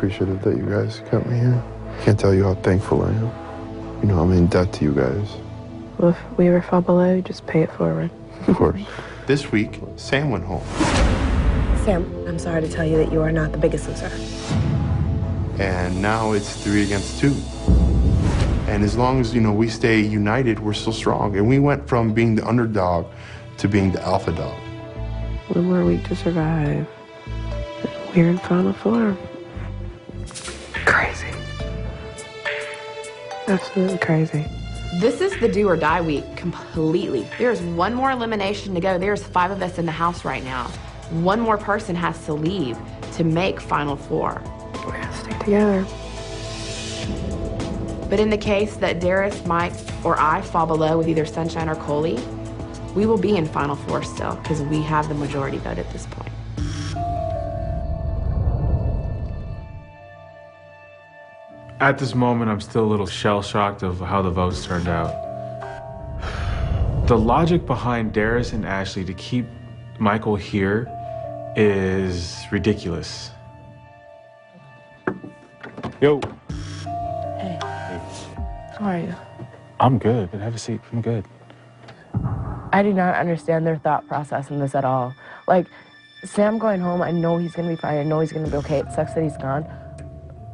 appreciative that you guys kept me here. Can't tell you how thankful I am. You know, I'm in debt to you guys. Well, if we ever fall below, just pay it forward. Of course. This week, Sam went home. Sam, I'm sorry to tell you that you are not the biggest loser. And now it's 3 against 2. And as long as, you know, we stay united, we're still strong. And we went from being the underdog to being the alpha dog. One more week to survive. We're in Final Four. Crazy. Absolutely crazy. This is the do or die week completely. There's one more elimination to go. There's 5 of us in the house right now. One more person has to leave to make Final Four. We gotta stick together. But in the case that Darius, Mike, or I fall below with either Sunshine or Coley, we will be in Final Four still because we have the majority vote at this point. At this moment, I'm still a little shell-shocked of how the votes turned out. The logic behind Darius and Ashley to keep Michael here is ridiculous. Yo. Hey. How are you? I'm good. Have a seat. I'm good. I do not understand their thought process in this at all. Like, Sam going home, I know he's gonna be fine. I know he's gonna be okay. It sucks that he's gone.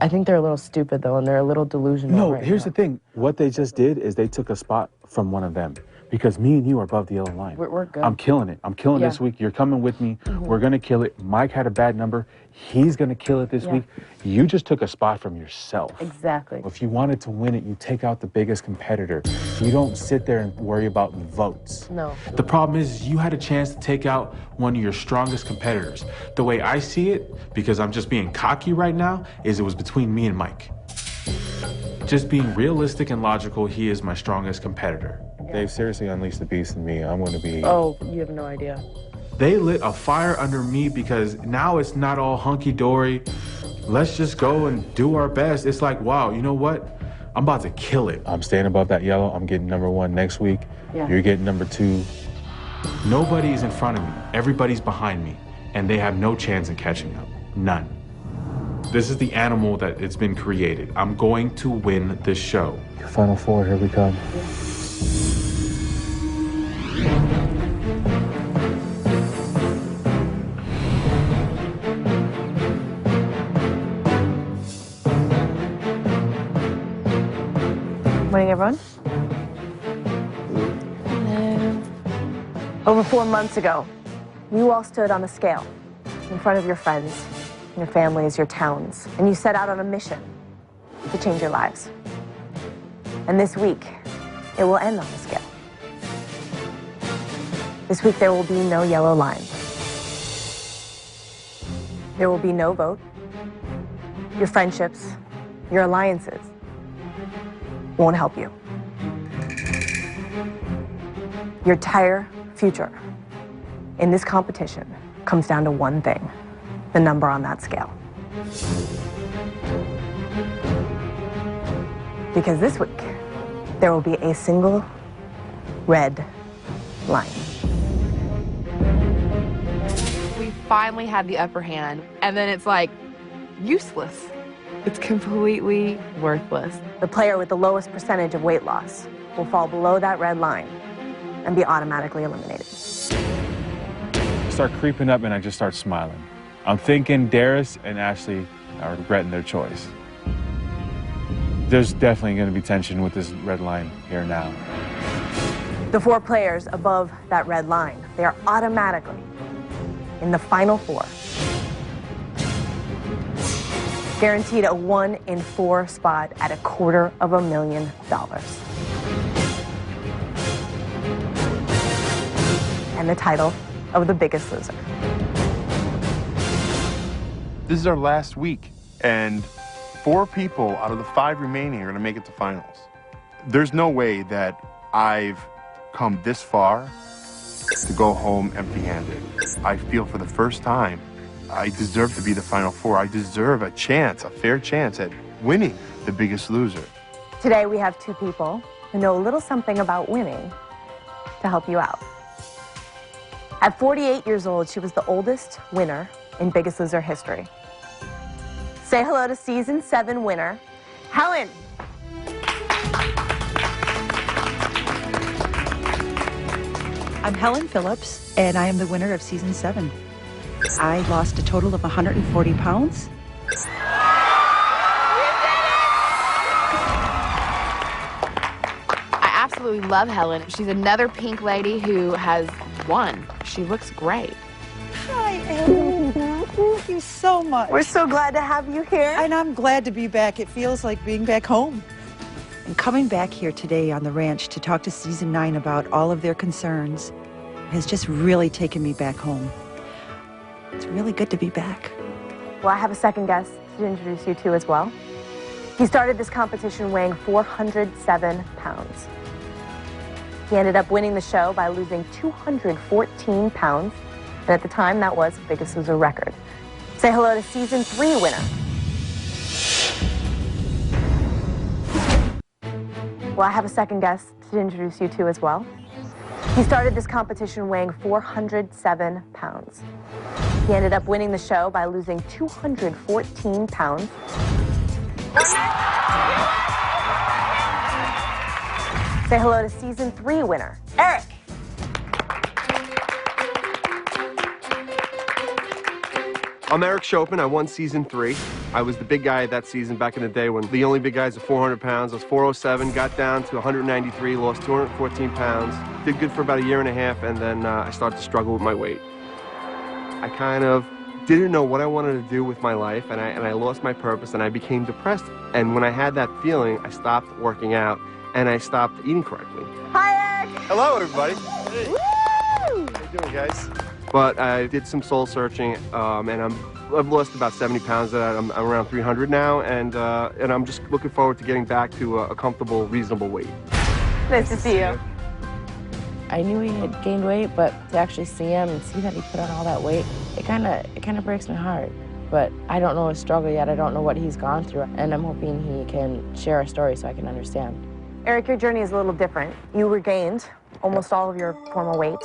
I think they're a little stupid, though, and they're a little delusional. No, right here's now. the thing. What they just did is they took a spot from one of them. Because me and you are above the yellow line. We're good. I'm killing it. I'm killing this week. You're coming with me. We're going to kill it. Mike had a bad number. He's going to kill it this week. You just took a spot from yourself. Exactly. If you wanted to win it, you take out the biggest competitor. You don't sit there and worry about votes. No. The problem is you had a chance to take out one of your strongest competitors. The way I see it, because I'm just being cocky right now, is it was between me and Mike. Just being realistic and logical, he is my strongest competitor. They've seriously unleashed the beast in me. I'm going to be... Oh, you have no idea. They lit a fire under me because now it's not all hunky-dory. Let's just go and do our best. It's like, wow, you know what? I'm about to kill it. I'm staying above that yellow. I'm getting #1 next week. Yeah. You're getting #2. Nobody is in front of me. Everybody's behind me. And they have no chance in catching up. None. This is the animal that it's been created. I'm going to win this show. Final Four, here we come. Morning, everyone. Hello. Over 4 months ago, you all stood on a scale in front of your friends, your families, your towns, and you set out on a mission to change your lives. And this week, it will end on the scale. This week, there will be no yellow line. There will be no vote. Your friendships, your alliances won't help you. Your entire future in this competition comes down to one thing, the number on that scale. Because this week, there will be a single red line. We finally had the upper hand, and then it's like useless. It's completely worthless. The player with the lowest percentage of weight loss will fall below that red line and be automatically eliminated. Start creeping up and I just start smiling. I'm thinking Darius and Ashley are regretting their choice. There's definitely going to be tension with this red line here now. The 4 players above that red line, they are automatically in the Final Four. Guaranteed a 1 in 4 spot at $250,000. And the title of the Biggest Loser. This is our last week, and 4 people out of the 5 remaining are going to make it to finals. There's no way that I've come this far to go home empty-handed. I feel for the first time I deserve to be the Final Four. I deserve a chance, a fair chance at winning the Biggest Loser. Today we have 2 people who know a little something about winning to help you out. At 48 years old, she was the oldest winner in Biggest Loser history. Say hello to season 7 winner, Helen. I'm Helen Phillips, and I am the winner of season 7. I lost a total of 140 pounds. I absolutely love Helen. She's another pink lady who has won. She looks great. Hi, Ellen. Thank you so much. We're so glad to have you here. And I'm glad to be back. It feels like being back home. And coming back here today on the ranch to talk to season 9 about all of their concerns has just really taken me back home. It's really good to be back. Well, I have a second guest to introduce you to as well. He started this competition weighing 407 pounds. He ended up winning the show by losing 214 pounds. And at the time, that was Biggest Loser record. Say hello to season 3 winner. Well, I have a second guest to introduce you to as well. He started this competition weighing 407 pounds. He ended up winning the show by losing 214 pounds. Say hello to season 3 winner, Erik. I'm Erik Chopin. I won season 3. I was the big guy that season back in the day when the only big guys were 400 pounds. I was 407, got down to 193, lost 214 pounds. Did good for about a year and a half, and then I started to struggle with my weight. I kind of didn't know what I wanted to do with my life, and I lost my purpose, and I became depressed. And when I had that feeling, I stopped working out, and I stopped eating correctly. Hi, Erik. Hello, everybody. Hey. Woo! How you doing, guys? But I did some soul searching, and I've lost about 70 pounds. I'm around 300 now, and I'm just looking forward to getting back to a comfortable, reasonable weight. Nice to see you. I knew he had gained weight, but to actually see him and see that he put on all that weight, it kind of breaks my heart. But I don't know his struggle yet. I don't know what he's gone through, and I'm hoping he can share a story so I can understand. Erik, your journey is a little different. You regained almost all of your former weight.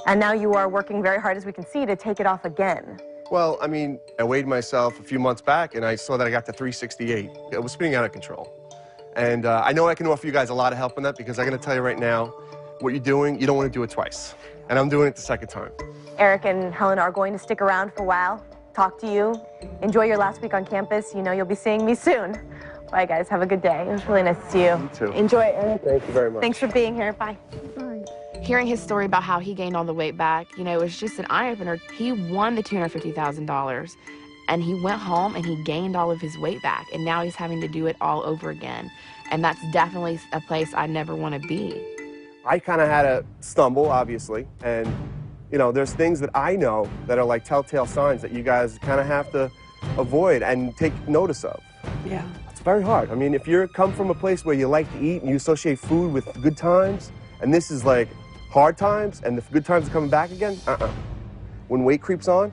And now you are working very hard, as we can see, to take it off again. Well, I mean, I weighed myself a few months back, and I saw that I got to 368. It was spinning out of control. And I know I can offer you guys a lot of help in that, because I'm going to tell you right now, what you're doing, you don't want to do it twice. And I'm doing it the second time. Erik and Helen are going to stick around for a while, talk to you, enjoy your last week on campus. You know you'll be seeing me soon. Bye, guys. Have a good day. It was really nice to see you. You too. Enjoy, Erik. Thank you very much. Thanks for being here. Bye. Bye. Hearing his story about how he gained all the weight back, you know, it was just an eye-opener. He won the $250,000, and he went home and he gained all of his weight back, and now he's having to do it all over again. And that's definitely a place I never want to be. I kind of had a stumble, obviously, and, you know, there's things that I know that are like telltale signs that you guys kind of have to avoid and take notice of. Yeah. It's very hard. I mean, if you come from a place where you like to eat and you associate food with good times, and this is like hard times, and the good times are coming back again, When weight creeps on,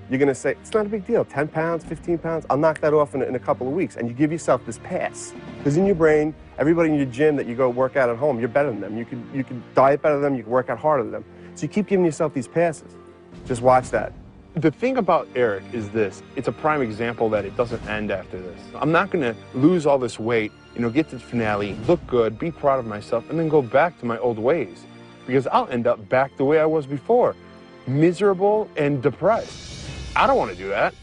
you're going to say, it's not a big deal, 10 pounds, 15 pounds, I'll knock that off in a couple of weeks. And you give yourself this pass. Because in your brain, everybody in your gym that you go work out at home, you're better than them. You could diet better than them, you can work out harder than them. So you keep giving yourself these passes. Just watch that. The thing about Erik is this. It's a prime example that it doesn't end after this. I'm not going to lose all this weight, you know, get to the finale, look good, be proud of myself, and then go back to my old ways. Because I'll end up back the way I was before, miserable and depressed. I don't want to do that.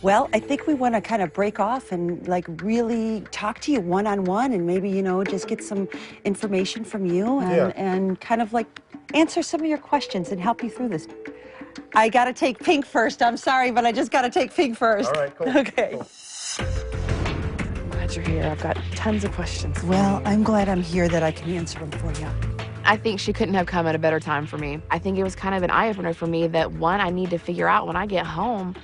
Well, I think we want to kind of break off and like really talk to you one-on-one and maybe, you know, just get some information from you and kind of like answer some of your questions and help you through this. I got to take pink first. I'm sorry, but I just got to take pink first. All right, cool. Okay. Cool. I'm glad you're here. I've got tons of questions. Well, I'm glad I'm here that I can answer them for you. I think she couldn't have come at a better time for me. I think it was kind of an eye-opener for me that, one, I need to figure out when I get home,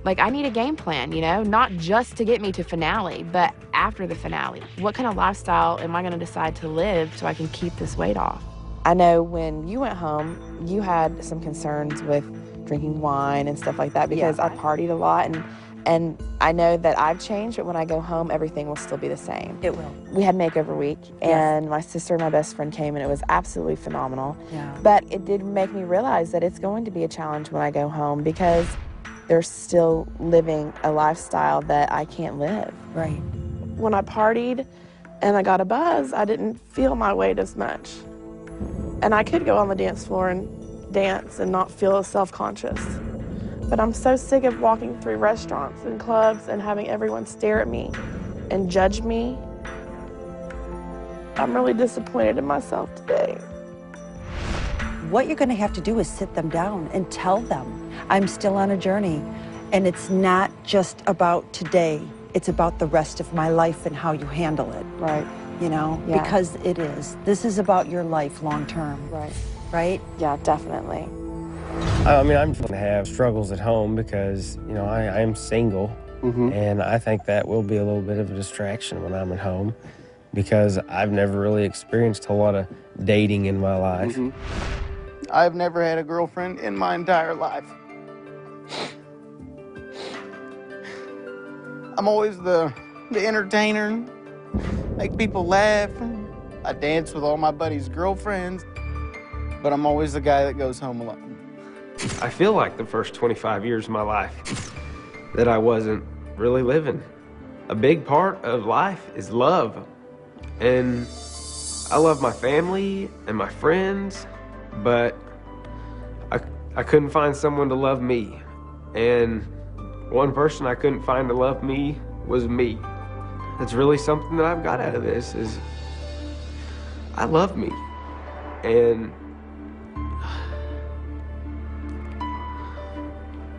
like, I need a game plan, you know, not just to get me to finale, but after the finale. What kind of lifestyle am I going to decide to live so I can keep this weight off? I know when you went home, you had some concerns with drinking wine and stuff like that because I partied a lot, and I know that I've changed, but when I go home, everything will still be the same. It will. We had makeover week, and my sister and my best friend came, and it was absolutely phenomenal. Yeah. But it did make me realize that it's going to be a challenge when I go home because they're still living a lifestyle that I can't live. Right. When I partied and I got a buzz, I didn't feel my weight as much. And I could go on the dance floor and dance and not feel self-conscious. But I'm so sick of walking through restaurants and clubs and having everyone stare at me and judge me. I'm really disappointed in myself today. What you're going to have to do is sit them down and tell them, I'm still on a journey, and it's not just about today. It's about the rest of my life and how you handle it. Right. You know, Yeah. because it is. This is about your life long term. Right. Right? Yeah, definitely. I mean, I'm going to have struggles at home because, you know, I am single, and I think that will be a little bit of a distraction when I'm at home because I've never really experienced a lot of dating in my life. I've never had a girlfriend in my entire life. I'm always the entertainer, make people laugh. I dance with all my buddies' girlfriends, but I'm always the guy that goes home alone. I feel like the first 25 years of my life that I wasn't really living. A big part of life is love. And I love my family and my friends, but I couldn't find someone to love me. And one person I couldn't find to love me was me. That's really something that I've got out of this is I love me. And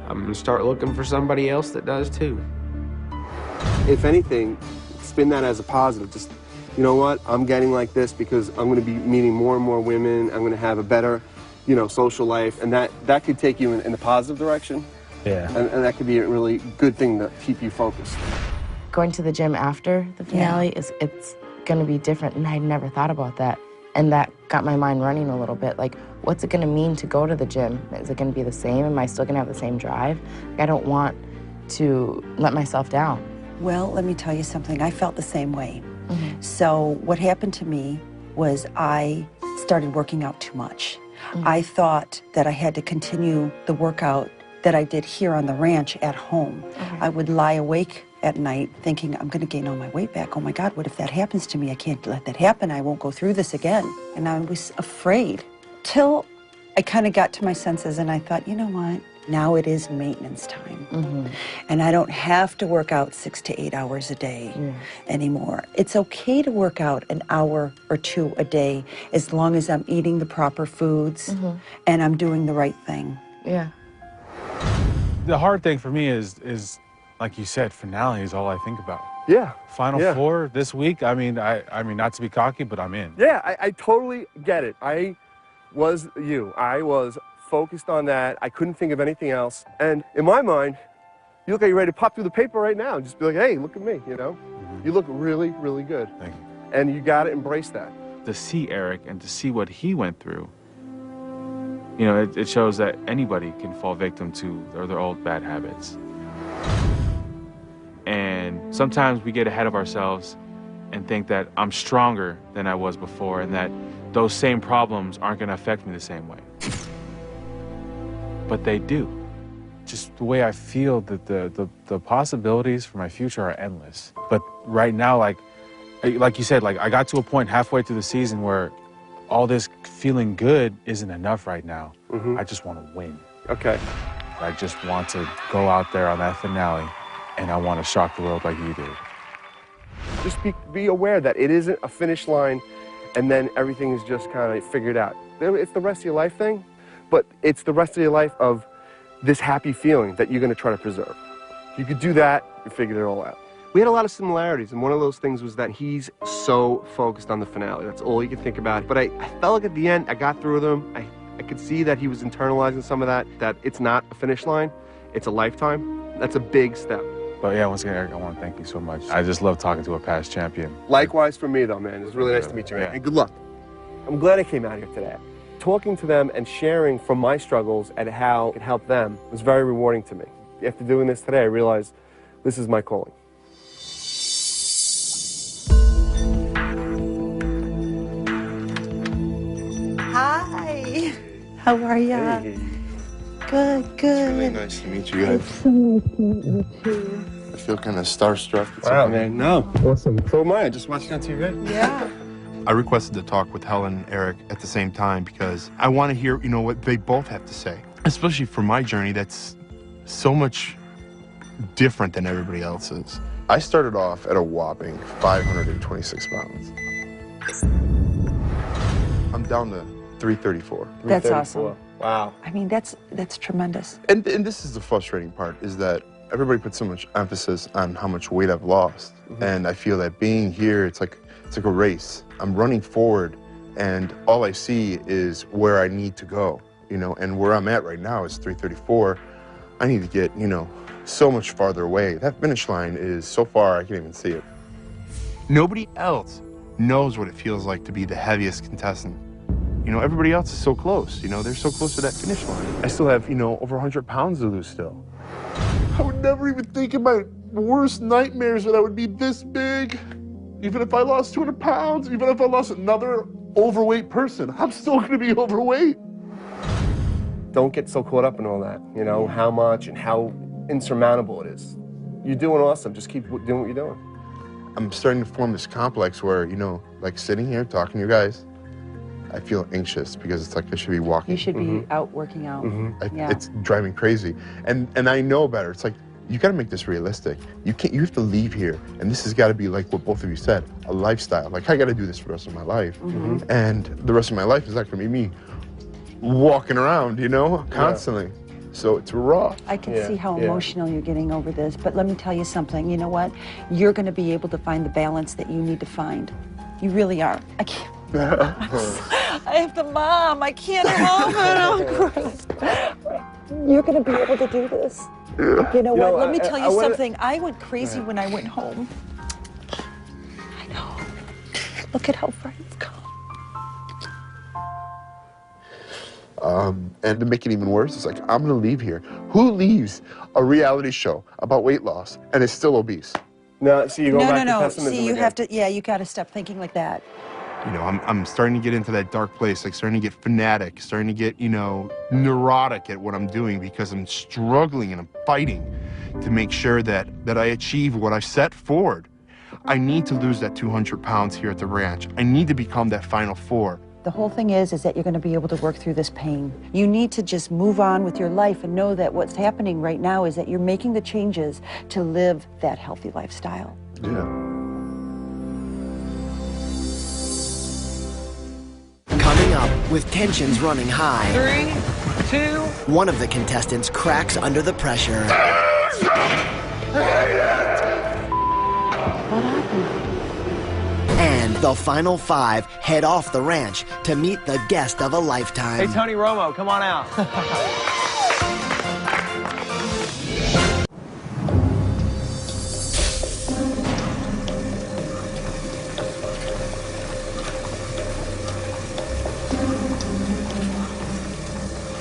I'm gonna start looking for somebody else that does too. If anything, spin that as a positive. Just, you know what, I'm getting like this because I'm gonna be meeting more and more women. I'm gonna have a better, you know, social life. And that could take you in the positive direction. Yeah. And that could be a really good thing to keep you focused. Going to the gym after the finale, it's gonna be different, and I'd never thought about that. And that got my mind running a little bit. Like, what's it gonna mean to go to the gym? Is it gonna be the same? Am I still gonna have the same drive? I don't want to let myself down. Well, let me tell you something. I felt the same way. So what happened to me was I started working out too much. I thought that I had to continue the workout that I did here on the ranch at home. I would lie awake at night thinking, I'm gonna gain all my weight back. Oh my God, what if that happens to me? I can't let that happen. I won't go through this again. And I was afraid till I kind of got to my senses and I thought, you know what? Now it is maintenance time. And I don't have to work out 6 to 8 hours a day anymore. It's okay to work out an hour or two a day as long as I'm eating the proper foods and I'm doing the right thing. Yeah. The hard thing for me is like you said, finale is all I think about. Yeah. Final four this week. I mean, not to be cocky, but I'm in. Yeah, I totally get it. I was you. I was focused on that. I couldn't think of anything else. And in my mind, you look like you're ready to pop through the paper right now and just be like, hey, look at me, you know? You look really, really good. Thank you. And you gotta embrace that. To see Erik and to see what he went through, you know, it shows that anybody can fall victim to their old bad habits. And sometimes we get ahead of ourselves and think that I'm stronger than I was before and that those same problems aren't gonna affect me the same way. But they do. Just the way I feel that the possibilities for my future are endless. But right now, like you said, like I got to a point halfway through the season where all this feeling good isn't enough right now. I just want to win. Okay. I just want to go out there on that finale and I want to shock the world like you did. Just be aware that it isn't a finish line and then everything is just kind of figured out. It's the rest of your life thing, but it's the rest of your life of this happy feeling that you're going to try to preserve. If you could do that, you figured it all out. We had a lot of similarities, and one of those things was that he's so focused on the finale. That's all he could think about. But I felt like at the end, I got through with him. I could see that he was internalizing some of that it's not a finish line, it's a lifetime. That's a big step. But yeah, once again, Erik, I want to thank you so much. I just love talking to a past champion. Likewise for me, though, man. It was really nice to meet you, man. And good luck. I'm glad I came out here today. Talking to them and sharing from my struggles and how it could help them was very rewarding to me. After doing this today, I realized this is my calling. Hi. How are you? Hey. Good, good. Really nice to meet you guys. It's so nice to meet you too. I feel kind of starstruck. Wow, man. No. Awesome. So am I. Just watching on TV. Yeah. I requested to talk with Helen and Erik at the same time because I want to hear, you know, what they both have to say. Especially for my journey, that's so much different than everybody else's. I started off at a whopping 526 pounds. I'm down to 334. That's awesome. Wow. I mean, that's tremendous. And this is the frustrating part, is that everybody puts so much emphasis on how much weight I've lost. And I feel that being here, it's like a race. I'm running forward, and all I see is where I need to go, you know, and where I'm at right now is 334. I need to get, you know, so much farther away. That finish line is so far, I can't even see it. Nobody else knows what it feels like to be the heaviest contestant. You know, everybody else is so close, you know, they're so close to that finish line. I still have, you know, over 100 pounds to lose still. I would never even think in my worst nightmares that I would be this big. Even if I lost 200 pounds, even if I lost another overweight person, I'm still gonna be overweight. Don't get so caught up in all that, you know, how much and how insurmountable it is. You're doing awesome. Just keep doing what you're doing. I'm starting to form this complex where, you know, like sitting here talking to you guys, I feel anxious because it's like I should be walking. You should be out working out. Yeah. It's driving crazy. And I know better. It's like, you gotta make this realistic. You have to leave here, and this has gotta be like what both of you said, a lifestyle. Like, I gotta do this for the rest of my life. And the rest of my life is not gonna be me walking around, you know, constantly. Yeah. So it's raw. I can see how emotional you're getting over this, but let me tell you something. You know what? You're gonna be able to find the balance that you need to find. You really are. I can't. I have the mom. I can't help it. You're gonna be able to do this. You know what? Let me tell you something. I went crazy when I went home. I know. Look at how far you've come. And to make it even worse, it's like, I'm gonna leave here. Who leaves a reality show about weight loss and is still obese? No, so you go back to pessimism See, you again. have to, you gotta stop thinking like that. You know, I'm starting to get into that dark place, like starting to get fanatic, starting to get, you know, neurotic at what I'm doing because I'm struggling and I'm fighting to make sure that I achieve what I set forward. I need to lose that 200 pounds here at the ranch. I need to become that final four. The whole thing is that you're gonna be able to work through this pain. You need to just move on with your life and know that what's happening right now is that you're making the changes to live that healthy lifestyle. Yeah. Coming up, with tensions running high, 3, 2. one of the contestants cracks under the pressure. And the final 5 head off the ranch to meet the guest of a lifetime. Hey, Tony Romo, come on out.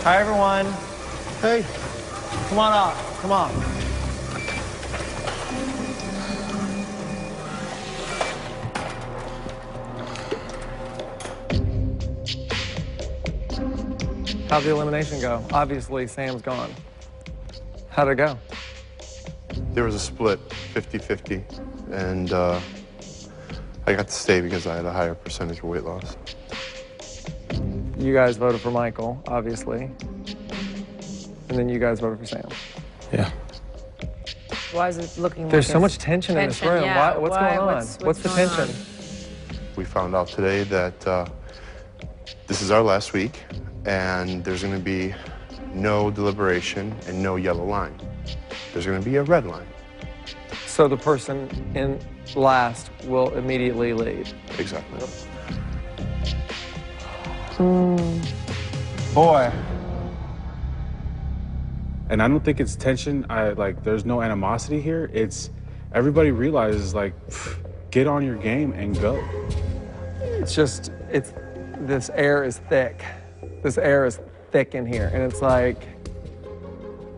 Hi, everyone. Hey. Come on out. Come on. How'd the elimination go? Obviously, Sam's gone. How'd it go? There was a split, 50-50, and I got to stay because I had a higher percentage of weight loss. You guys voted for Michael, obviously. And then you guys voted for Sam. Yeah. Why is it looking There's like so much tension in this room. Yeah. What's going on? What's the going tension? on? We found out today that this is our last week, and there's going to be no deliberation and no yellow line. There's going to be a red line. So the person in last will immediately leave. Exactly. Boy. And I don't think it's tension. There's no animosity here. It's everybody realizes, like, get on your game and go. This air is thick. This air is thick in here, and it's like.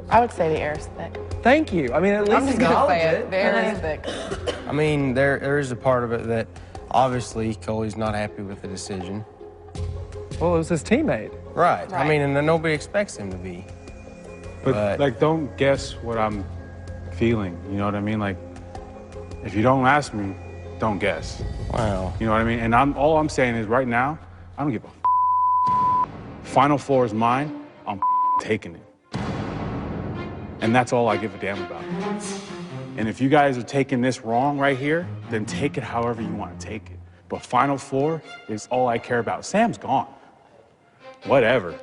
I would say the air is thick. Thank you. I mean, at least I'm just gonna acknowledge say it. The air is thick. I mean, there is a part of it that obviously Coley's not happy with the decision. Well, it was his teammate. Right. I mean, and nobody expects him to be. But like, don't guess what I'm feeling. You know what I mean? Like, if you don't ask me, don't guess. Wow. You know what I mean? And all I'm saying is right now, I don't give a Final Four is mine. I'm taking it. And that's all I give a damn about. And if you guys are taking this wrong right here, then take it however you want to take it. But Final Four is all I care about. Sam's gone. Whatever.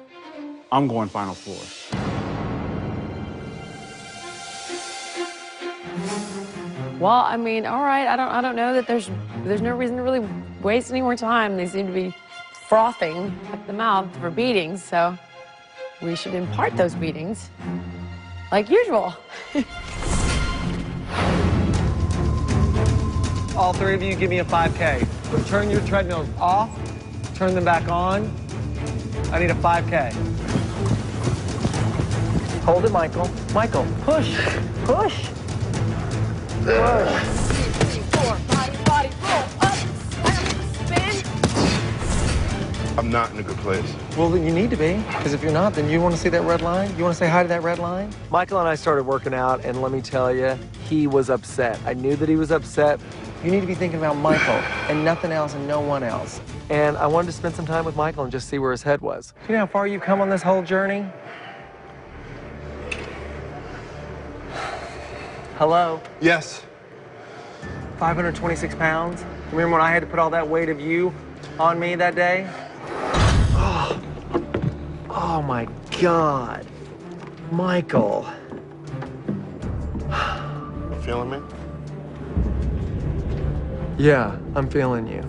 I'm going Final Four. Well, I mean, all right. I don't know that there's no reason to really waste any more time. They seem to be frothing at the mouth for beatings, so we should impart those beatings like usual. All three of you give me a 5K. Turn your treadmills off, turn them back on. I need a 5K. Hold it, Michael. Michael, push, push. Push. 3, 4, body, roll up, spin. I'm not in a good place. Well, then you need to be, because if you're not, then you want to see that red line? You want to say hi to that red line? Michael and I started working out, and let me tell you, he was upset. I knew that he was upset. You need to be thinking about Michael and nothing else and no one else. And I wanted to spend some time with Michael and just see where his head was. You know how far you've come on this whole journey? Hello? Yes. 526 pounds. Remember when I had to put all that weight of you on me that day? Oh my God. Michael. You feeling me? Yeah, I'm feeling you.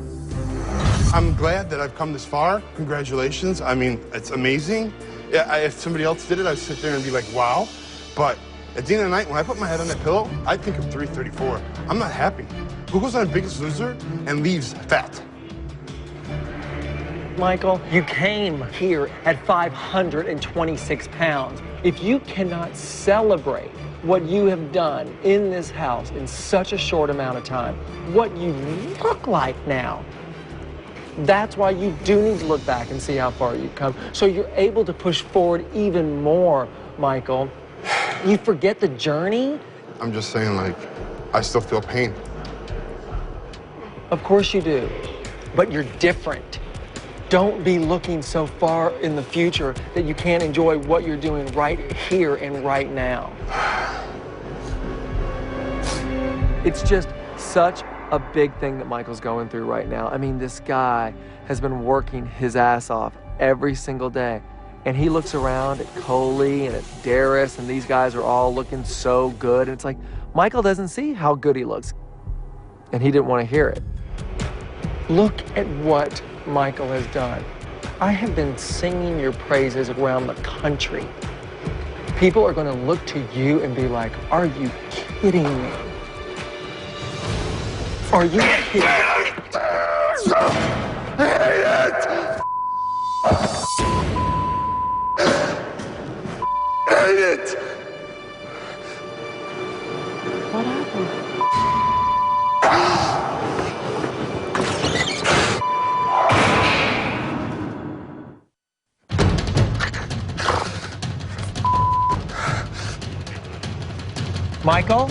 I'm glad that I've come this far. Congratulations. I mean, it's amazing. Yeah, if somebody else did it, I'd sit there and be like, wow. But at the end of the night, when I put my head on that pillow, I think of 334. I'm not happy. Who goes on Biggest Loser and leaves fat? Michael, you came here at 526 pounds. If you cannot celebrate what you have done in this house in such a short amount of time, what you look like now, that's why you do need to look back and see how far you've come, so you're able to push forward even more, Michael. You forget the journey? I'm just saying, like, I still feel pain. Of course you do, but you're different. Don't be looking so far in the future that you can't enjoy what you're doing right here and right now. It's just such a big thing that Michael's going through right now. I mean, this guy has been working his ass off every single day. And he looks around at Coley and at Darius, and these guys are all looking so good. And it's like, Michael doesn't see how good he looks. And he didn't want to hear it. Look at what Michael has done. I have been singing your praises around the country. People are going to look to you and be like, are you kidding me? Are you kidding me? I hate it! Hate it! What happened? Michael?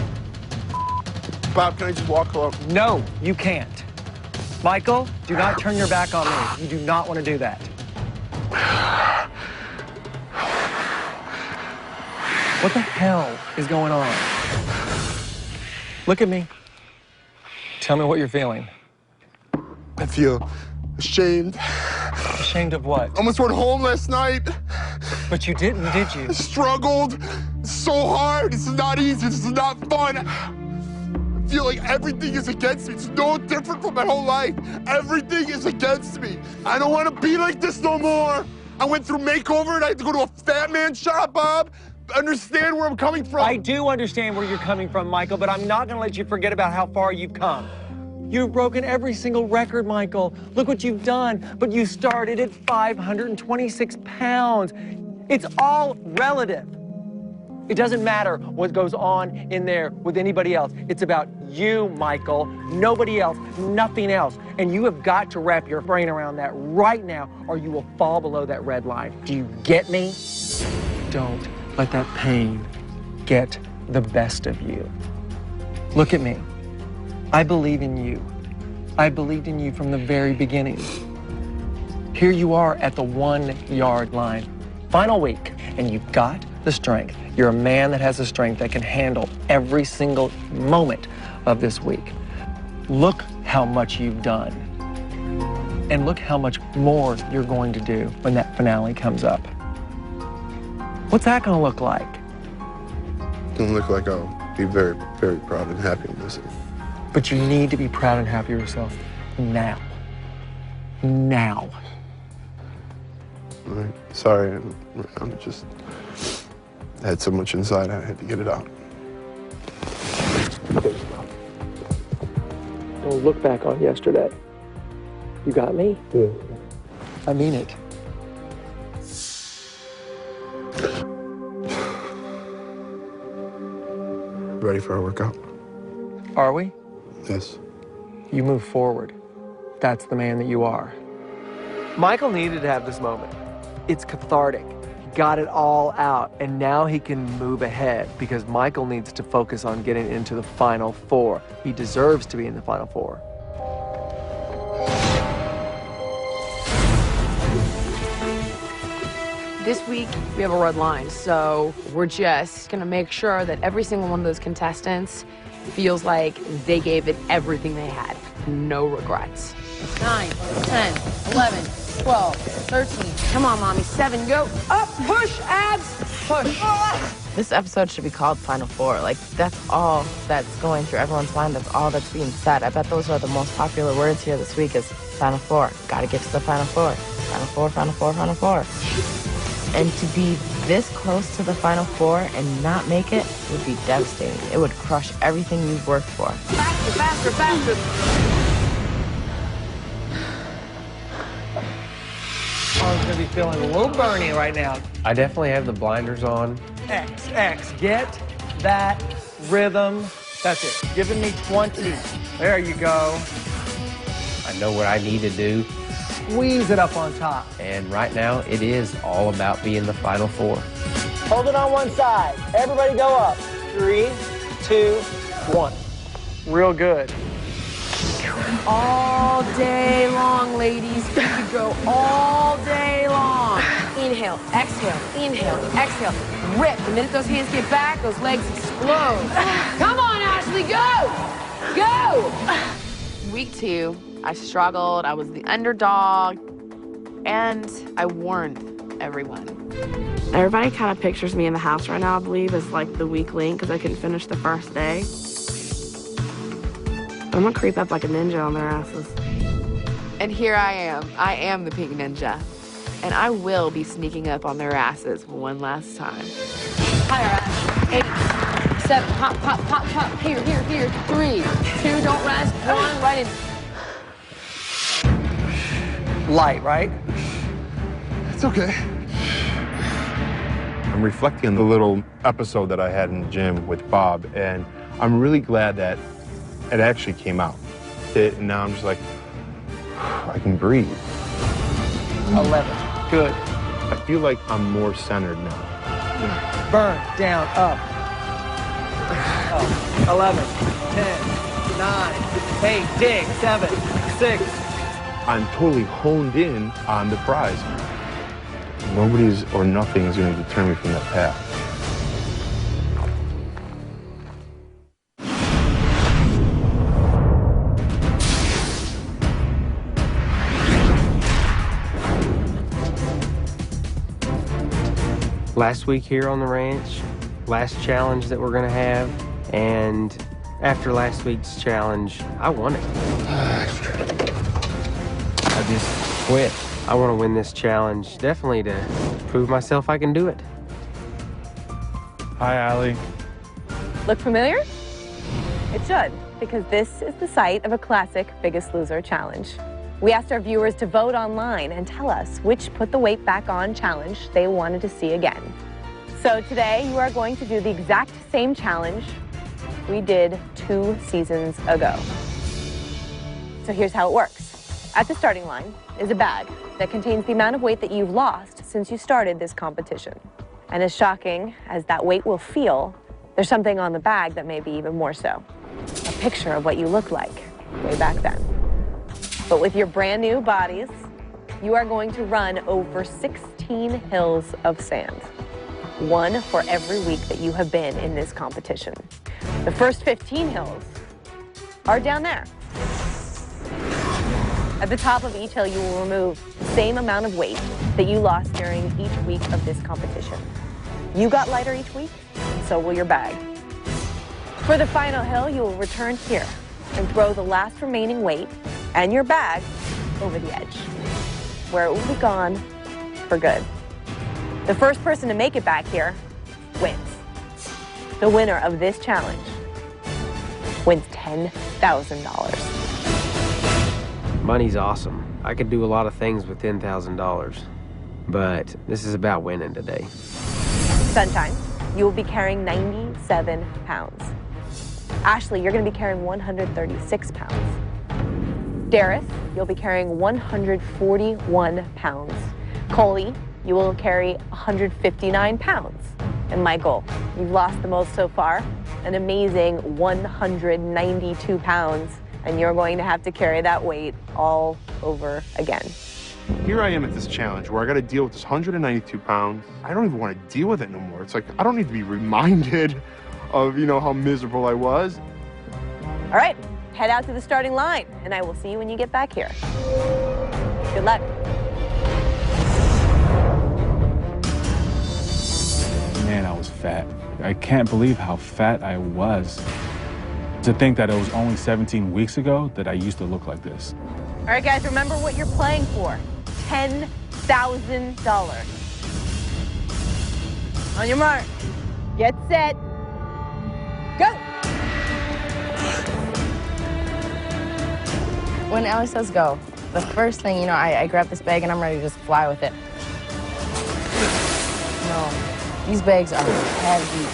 Bob, can I just walk along? No, you can't. Michael, do not turn your back on me. You do not want to do that. What the hell is going on? Look at me. Tell me what you're feeling. I feel ashamed. Ashamed of what? Almost went home last night. But you didn't, did you? I struggled so hard. This is not easy. This is not fun. I feel like everything is against me. It's no different from my whole life. Everything is against me. I don't want to be like this no more. I went through makeover and I had to go to a fat man shop, Bob. Understand where I'm coming from. I do understand where you're coming from, Michael, but I'm not going to let you forget about how far you've come. You've broken every single record, Michael. Look what you've done. But you started at 526 pounds. It's all relative. It doesn't matter what goes on in there with anybody else. It's about you, Michael, nobody else, nothing else. And you have got to wrap your brain around that right now, or you will fall below that red line. Do you get me? Don't let that pain get the best of you. Look at me. I believe in you. I believed in you from the very beginning. Here you are at the 1-yard line. Final week, and you've got the strength. You're a man that has the strength that can handle every single moment of this week. Look how much you've done. And look how much more you're going to do when that finale comes up. What's that gonna look like? It's gonna look like I'll be very, very proud and happy with this. But you need to be proud and happy of yourself now. Now. All right. Sorry, I'm just I had so much inside, I had to get it out. Don't look back on yesterday. You got me? Yeah. I mean it. Ready for our workout? Are we? Yes. You move forward. That's the man that you are. Michael needed to have this moment. It's cathartic. He got it all out, and now he can move ahead because Michael needs to focus on getting into the Final Four. He deserves to be in the Final Four. This week, we have a red line, so we're just gonna make sure that every single one of those contestants feels like they gave it everything they had. No regrets. 9, 10, 11, 12, 13. Come on, mommy. 7, go. Up, push, abs, push. This episode should be called Final Four. Like, that's all that's going through everyone's mind. That's all that's being said. I bet those are the most popular words here this week is Final Four. Gotta get to the Final Four. Final Four, Final Four, Final Four. And to be this close to the Final Four and not make it would be devastating. It would crush everything you've worked for. Faster, faster, faster. I'm gonna be feeling a little burny right now. I definitely have the blinders on. X, get that rhythm. That's it. Giving me 20. There you go. I know what I need to do. Squeeze it up on top. And right now, it is all about being the Final Four. Hold it on one side. Everybody go up. 3, 2, 1. Real good. All day long, ladies. You could go all day long. Inhale, exhale, inhale, exhale. Rip. The minute those hands get back, those legs explode. Come on, Ashley, go! Go! Week 2, I struggled. I was the underdog. And I warned everyone. Everybody kind of pictures me in the house right now, I believe, as like the weak link because I couldn't finish the first day. I'm gonna creep up like a ninja on their asses. And here I am. I am the pink ninja. And I will be sneaking up on their asses one last time. Higher, Ash. 8, 7, pop, pop, pop, pop. Here, here, here. 3, 2, don't rest. 1, right in. Light, right? It's okay. I'm reflecting on the little episode that I had in the gym with Bob, and I'm really glad that it actually came out. And now I'm just like, I can breathe. 11. Good. I feel like I'm more centered now. Burn, down, up. 11, 10, 9, 8, dig, 7, 6. I'm totally honed in on the prize. Nobody's or nothing is going to deter me from that path. Last week here on the ranch, last challenge that we're gonna have, and after last week's challenge, I won it. I just quit. I want to win this challenge, definitely to prove myself I can do it. Hi, Allie. Look familiar? It should, because this is the site of a classic Biggest Loser challenge. We asked our viewers to vote online and tell us which Put the Weight Back On challenge they wanted to see again. So today you are going to do the exact same challenge we did 2 seasons ago. So here's how it works. At the starting line is a bag that contains the amount of weight that you've lost since you started this competition. And as shocking as that weight will feel, there's something on the bag that may be even more so. A picture of what you looked like way back then. But with your brand new bodies, you are going to run over 16 hills of sand. One for every week that you have been in this competition. The first 15 hills are down there. At the top of each hill, you will remove the same amount of weight that you lost during each week of this competition. You got lighter each week, and so will your bag. For the final hill, you will return here and throw the last remaining weight and your bag over the edge, where it will be gone for good. The first person to make it back here wins. The winner of this challenge wins $10,000. Money's awesome. I could do a lot of things with $10,000, but this is about winning today. Sunshine, you will be carrying 97 pounds. Ashley, you're going to be carrying 136 pounds. Darius, you'll be carrying 141 pounds. Coley, you will carry 159 pounds. And Michael, you've lost the most so far, an amazing 192 pounds, and you're going to have to carry that weight all over again. Here I am at this challenge where I got to deal with this 192 pounds. I don't even want to deal with it no more. It's like, I don't need to be reminded of, how miserable I was. All right, head out to the starting line, and I will see you when you get back here. Good luck. Man, I was fat. I can't believe how fat I was. To think that it was only 17 weeks ago that I used to look like this. All right, guys, remember what you're playing for. $10,000. On your mark, get set, go! When Allie says go, the first thing, I grab this bag and I'm ready to just fly with it. No, these bags are heavy.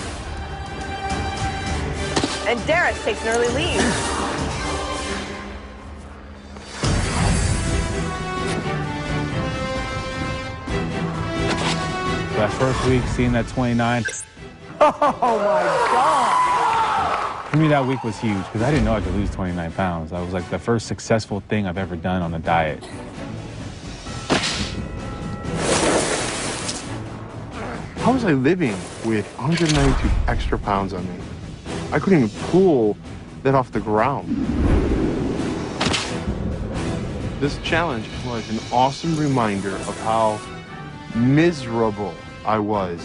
And Derek takes an early lead. That first week, seeing that 29. Oh my God! For me, that week was huge because I didn't know I could lose 29 pounds. That was like the first successful thing I've ever done on a diet. How was I living with 192 extra pounds on me? I couldn't even pull that off the ground. This challenge was an awesome reminder of how miserable I was.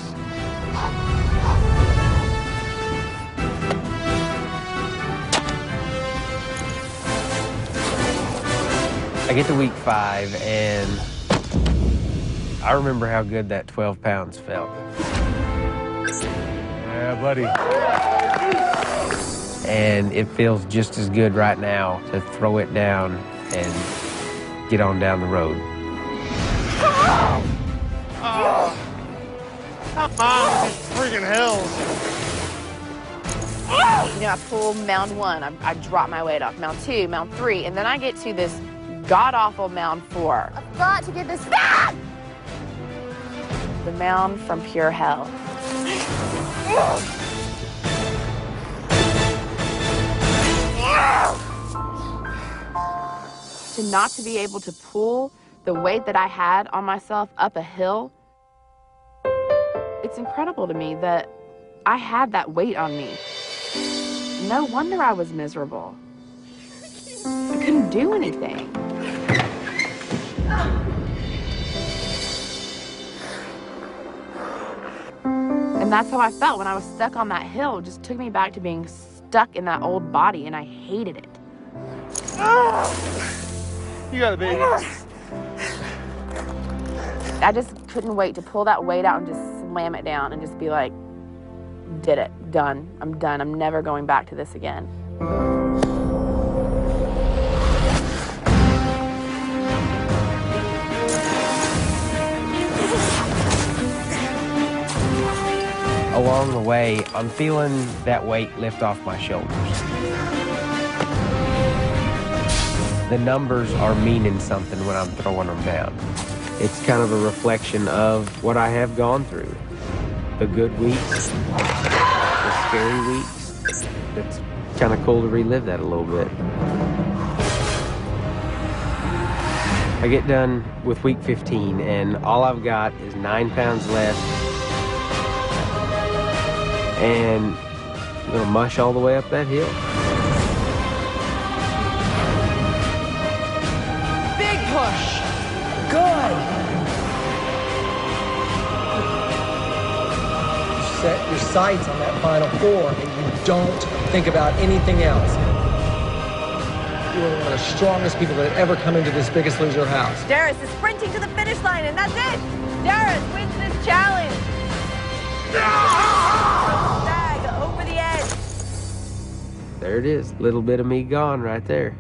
I get to week 5, and I remember how good that 12 pounds felt. Yeah, buddy. And it feels just as good right now to throw it down and get on down the road. Oh, come on, these freaking hills. I pull mound 1, I drop my weight off. Mound 2, mound 3, and then I get to this god-awful mound 4. I've got to get this back! The mound from pure hell. Not to be able to pull the weight that I had on myself up a hill, it's incredible to me that I had that weight on me. No wonder I was miserable. I couldn't do anything. And that's how I felt when I was stuck on that hill. It just took me back to being stuck in that old body, and I hated it. You got a baby. I just couldn't wait to pull that weight out and just slam it down and just be like, did it, done, I'm done. I'm never going back to this again. Along the way, I'm feeling that weight lift off my shoulders. The numbers are meaning something when I'm throwing them down. It's kind of a reflection of what I have gone through. the good weeks, the scary weeks. It's kind of cool to relive that a little bit. I get done with week 15, and all I've got is 9 pounds left. And I'm gonna mush all the way up that hill. Big push. Good. Set your sights on that final 4, and you don't think about anything else. You are one of the strongest people that have ever come into this Biggest Loser house. Darius is sprinting to the finish line, and that's it. Darius wins this challenge. Bag over the edge. There it is, little bit of me gone right there.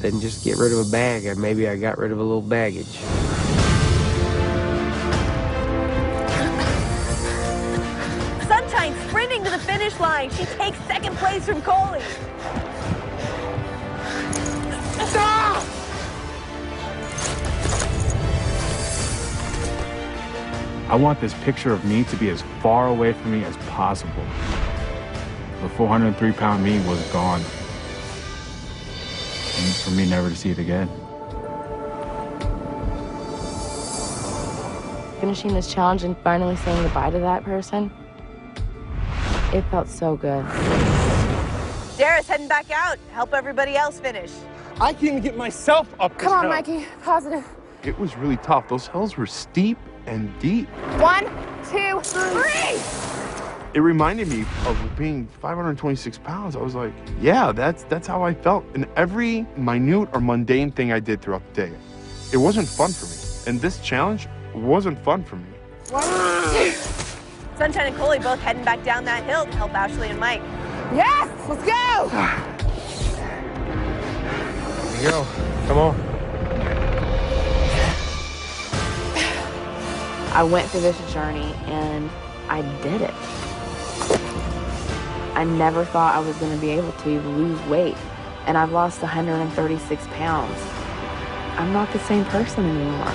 Didn't just get rid of a bag, maybe I got rid of a little baggage. Sunshine sprinting to the finish line. She takes second place from Coley. I want this picture of me to be as far away from me as possible. The 403-pound me was gone. And for me never to see it again. Finishing this challenge and finally saying goodbye to that person, it felt so good. Darius heading back out. Help everybody else finish. I can't even get myself up this Come on, hill. Mikey. Positive. It was really tough. Those hills were steep and deep. 1, 2, 3. It reminded me of being 526 pounds. I was like, yeah, that's how I felt. In every minute or mundane thing I did throughout the day, it wasn't fun for me. And this challenge wasn't fun for me. 1, 2. Sunshine and Coley both heading back down that hill to help Ashley and Mike. Yes, let's go. Here you go. Come on. I went through this journey and I did it. I never thought I was going to be able to lose weight, and I've lost 136 pounds. I'm not the same person anymore.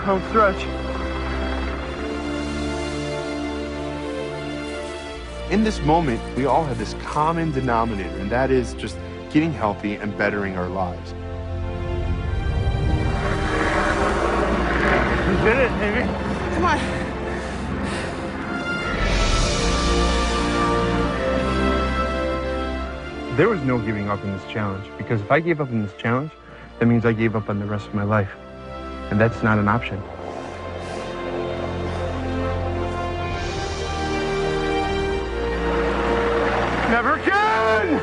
Home stretch. In this moment, we all have this common denominator, and that is just getting healthy and bettering our lives. You did it, baby. Come on. There was no giving up in this challenge, because if I gave up in this challenge, that means I gave up on the rest of my life. And that's not an option. Never again!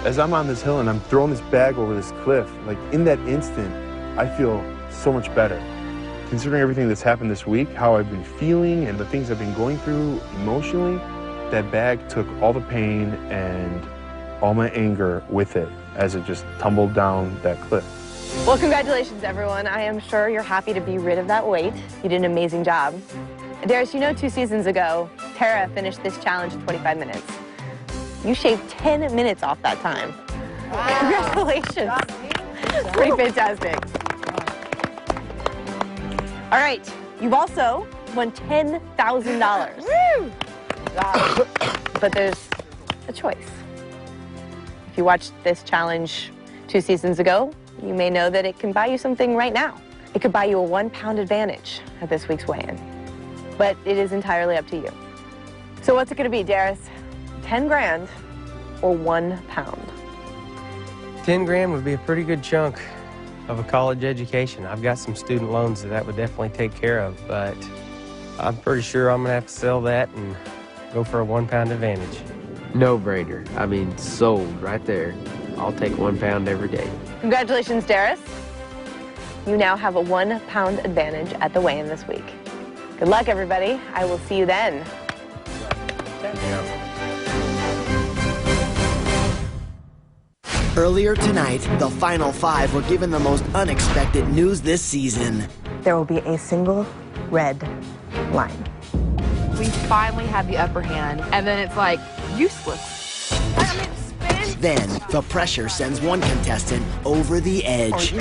As I'm on this hill and I'm throwing this bag over this cliff, like in that instant, I feel so much better. Considering everything that's happened this week, how I've been feeling and the things I've been going through emotionally, that bag took all the pain and all my anger with it as it just tumbled down that cliff. Well, congratulations, everyone. I am sure you're happy to be rid of that weight. You did an amazing job. Darius, you know 2 seasons ago, Tara finished this challenge in 25 minutes. You shaved 10 minutes off that time. Wow. Congratulations. Pretty fantastic. All right, you've also won $10,000. Woo! But there's a choice. If you watched this challenge 2 seasons ago, you may know that it can buy you something right now. It could buy you a 1-pound advantage at this week's weigh-in. But it is entirely up to you. So what's it gonna be, Darius? 10 grand or 1 pound? 10 grand would be a pretty good chunk of a college education. I've got some student loans that would definitely take care of, but I'm pretty sure I'm gonna have to sell that and go for a 1-pound advantage. No-brainer. I mean, sold right there. I'll take 1 pound every day. Congratulations, Darius. You now have a 1-pound advantage at the weigh-in this week. Good luck, everybody. I will see you then. Earlier tonight, the final 5 were given the most unexpected news this season. there will be a single red line. We finally had the upper hand, and then it's like useless. Then the pressure sends one contestant over the edge.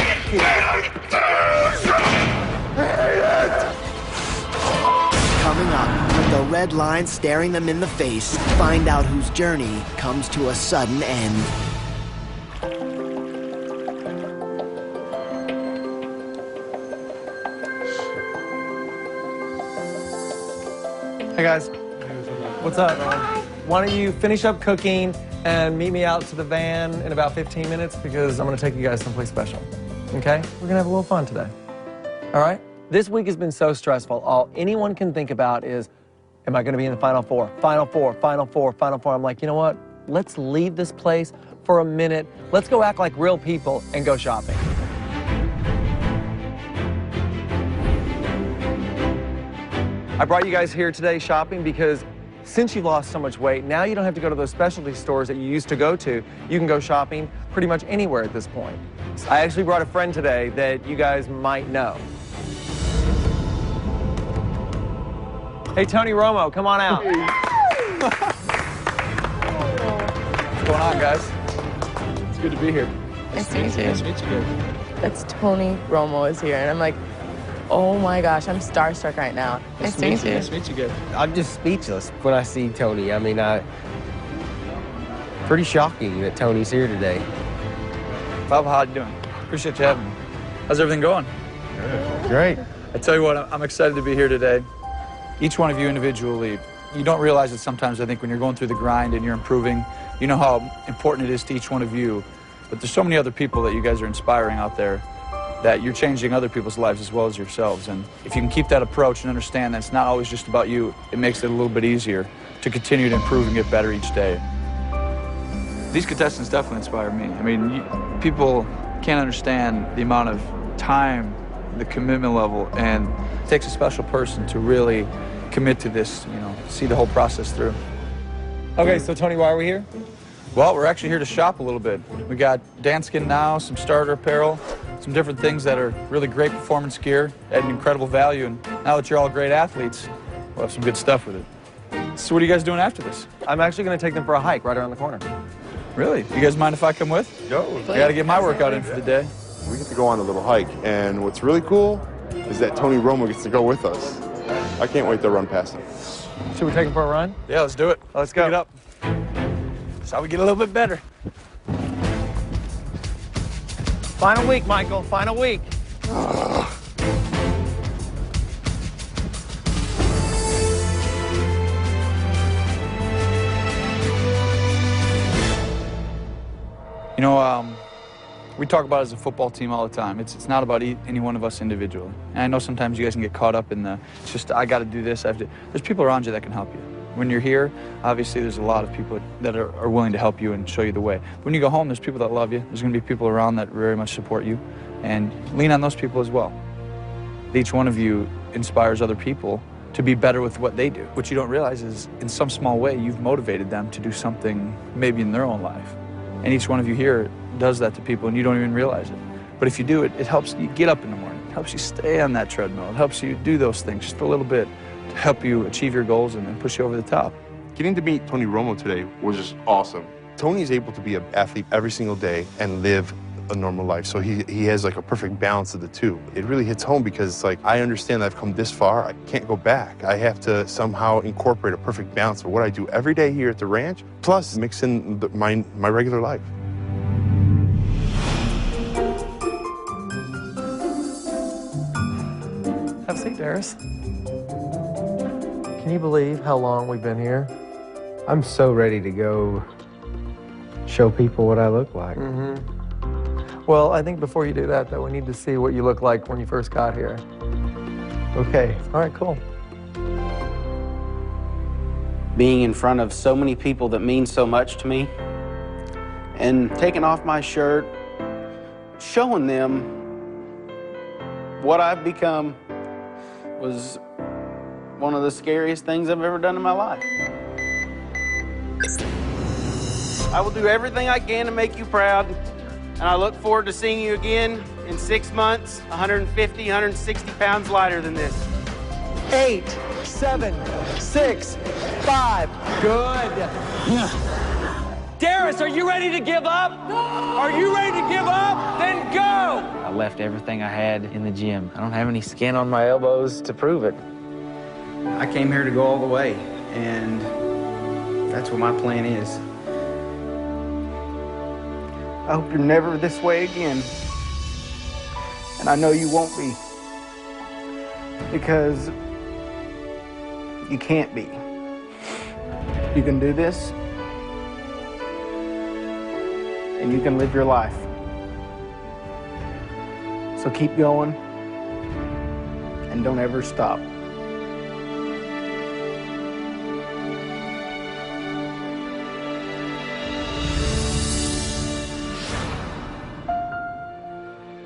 Coming up, with the red line staring them in the face, find out whose journey comes to a sudden end. Hey guys, what's up? Why don't you finish up cooking and meet me out to the van in about 15 minutes because I'm gonna take you guys someplace special, okay? We're gonna have a little fun today, all right? This week has been so stressful. All anyone can think about is, am I gonna be in the Final Four? Final Four, Final Four, Final Four. I'm like, you know what? Let's leave this place for a minute. Let's go act like real people and go shopping. I brought you guys here today shopping because since you've lost so much weight, now you don't have to go to those specialty stores that you used to go to. You can go shopping pretty much anywhere at this point. I actually brought a friend today that you guys might know. Hey, Tony Romo, come on out. What's going on, guys? It's good to be here. Nice to meet you. Nice to meet you. It's Tony Romo is here, and I'm like, oh my gosh, I'm starstruck right now. Nice to meet you. Nice to meet you, good. I'm just speechless when I see Tony. I mean, pretty shocking that Tony's here today. Bob, how you doing? Appreciate you having me. How's everything going? Good. Great. I tell you what, I'm excited to be here today. Each one of you individually, you don't realize it sometimes, I think, when you're going through the grind and you're improving, you know how important it is to each one of you. But there's so many other people that you guys are inspiring out there that you're changing other people's lives as well as yourselves. And if you can keep that approach and understand that it's not always just about you, it makes it a little bit easier to continue to improve and get better each day. These contestants definitely inspire me. I mean, people can't understand the amount of time, the commitment level, and it takes a special person to really commit to this, you know, see the whole process through. Okay, so Tony, why are we here? Well, we're actually here to shop a little bit. We got Danskin now, some starter apparel, some different things that are really great performance gear at an incredible value. And now that you're all great athletes, we'll have some good stuff with it. So what are you guys doing after this? I'm actually going to take them for a hike right around the corner. Really? You guys mind if I come with? Go. I got to get my workout in for the day. We get to go on a little hike, and what's really cool is that Tony Romo gets to go with us. I can't wait to run past him. Should we take him for a run? Yeah, let's do it. Let's go. Pick it up. That's how we get a little bit better. Final week, Michael. Final week. You know, we talk about it as a football team all the time. It's not about any one of us individually. And I know sometimes you guys can get caught up in it's just, I got to do this. There's people around you that can help you. When you're here, obviously there's a lot of people that are willing to help you and show you the way. When you go home, there's people that love you. There's going to be people around that very much support you. And lean on those people as well. Each one of you inspires other people to be better with what they do. What you don't realize is, in some small way, you've motivated them to do something maybe in their own life. And each one of you here does that to people, and you don't even realize it. But if you do it, it helps you get up in the morning. It helps you stay on that treadmill. It helps you do those things just for a little bit to help you achieve your goals and push you over the top. Getting to meet Tony Romo today was just awesome. Tony's able to be an athlete every single day and live a normal life. So he has like a perfect balance of the two. It really hits home because it's like, I understand that I've come this far, I can't go back. I have to somehow incorporate a perfect balance of what I do every day here at the ranch, plus mix in my regular life. Have a seat, Darius. Can you believe how long we've been here? I'm so ready to go show people what I look like. Mm-hmm. Well, I think before you do that, though, we need to see what you look like when you first got here. Okay. All right, cool. Being in front of so many people that mean so much to me, and taking off my shirt, showing them what I've become was one of the scariest things I've ever done in my life. I will do everything I can to make you proud, And I look forward to seeing you again in 6 months, 150, 160 pounds lighter than this. 8, 7, 6, 5. Good. Darius, are you ready to give up? No! Are you ready to give up? Then go! I left everything I had in the gym. I don't have any skin on my elbows to prove it. I came here to go all the way, and that's what my plan is. I hope you're never this way again. And I know you won't be. Because you can't be. You can do this, and you can live your life. So keep going, and don't ever stop.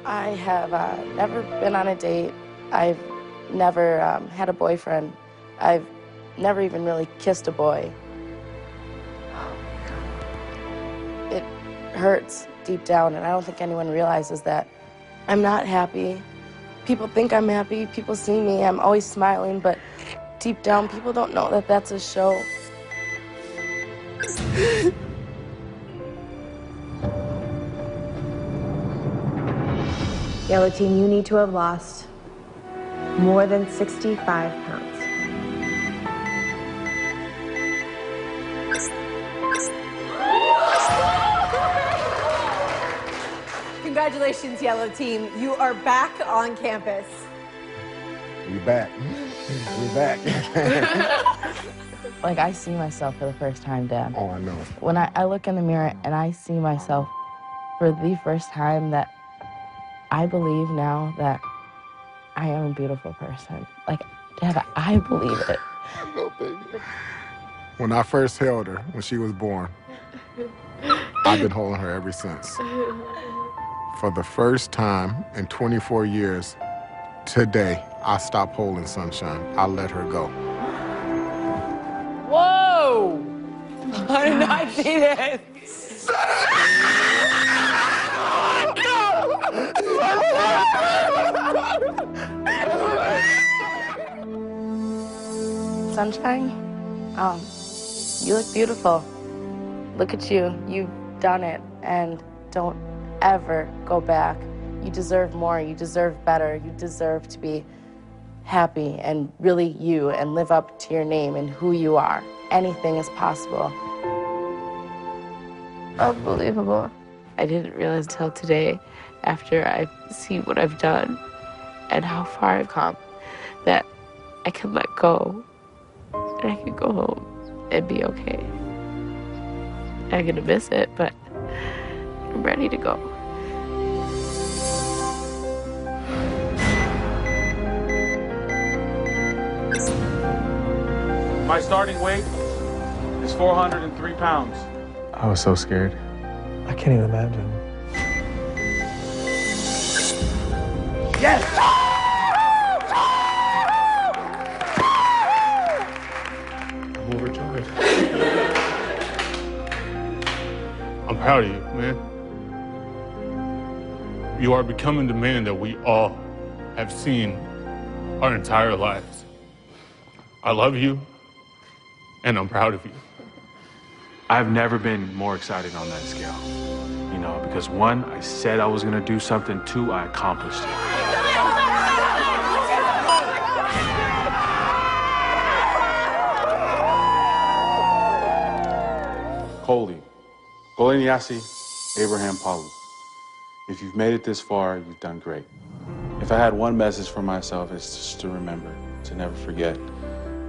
I have never been on a date. I've never had a boyfriend. I've never even really kissed a boy. It hurts deep down, and I don't think anyone realizes that. I'm not happy. People think I'm happy. People see me. I'm always smiling, but deep down, people don't know that that's a show. Yellow team, you need to have lost more than 65 pounds. Congratulations, Yellow Team. You are back on campus. We back. We back. Like, I see myself for the first time, Dad. Oh, I know. When I look in the mirror and I see myself for the first time, that I believe now that I am a beautiful person. Like, Dad, I believe it. I know, baby. When I first held her, when she was born, I've been holding her ever since. For the first time in 24 years, today, I stopped holding Sunshine. I let her go. Whoa! I did not see this. Sunshine, you look beautiful. Look at you. You've done it, and don't ever go back. You deserve more. You deserve better. You deserve to be happy and really you and live up to your name and who you are. Anything is possible. Unbelievable. I didn't realize till today, after I see what I've done and how far I've come, that I can let go and I can go home and be okay. I'm gonna miss it, but I'm ready to go. My starting weight is 403 pounds. I was so scared. I can't even imagine. Yes! I'm overjoyed. I'm proud of you, man. You are becoming the man that we all have seen our entire lives. I love you, and I'm proud of you. I've never been more excited on that scale. You know, because one, I said I was gonna do something, two, I accomplished it. Coley, Goleniasi, Abraham Palu. If you've made it this far, you've done great. If I had one message for myself, it's just to remember, to never forget.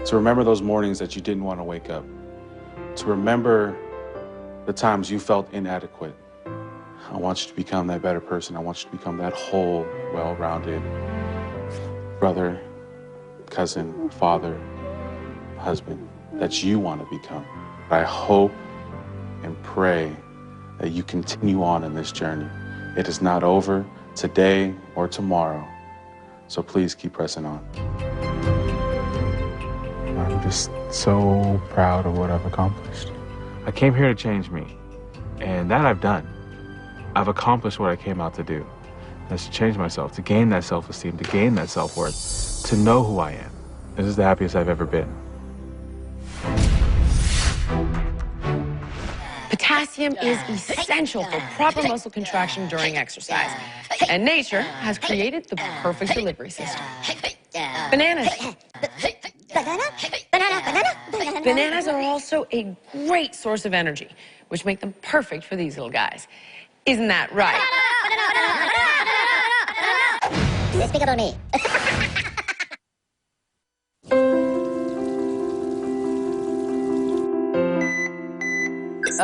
To remember those mornings that you didn't want to wake up. To remember the times you felt inadequate. I want you to become that better person. I want you to become that whole, well-rounded brother, cousin, father, husband that you want to become. But I hope and pray that you continue on in this journey. It is not over today or tomorrow. So please keep pressing on. I'm just so proud of what I've accomplished. I came here to change me, and that I've done. I've accomplished what I came out to do. That's to change myself, to gain that self-esteem, to gain that self-worth, to know who I am. This is the happiest I've ever been. Potassium is essential for proper muscle contraction during exercise. And nature has created the perfect delivery system. Bananas. Bananas are also a great source of energy, which make them perfect for these little guys. Isn't that right? Despicable me.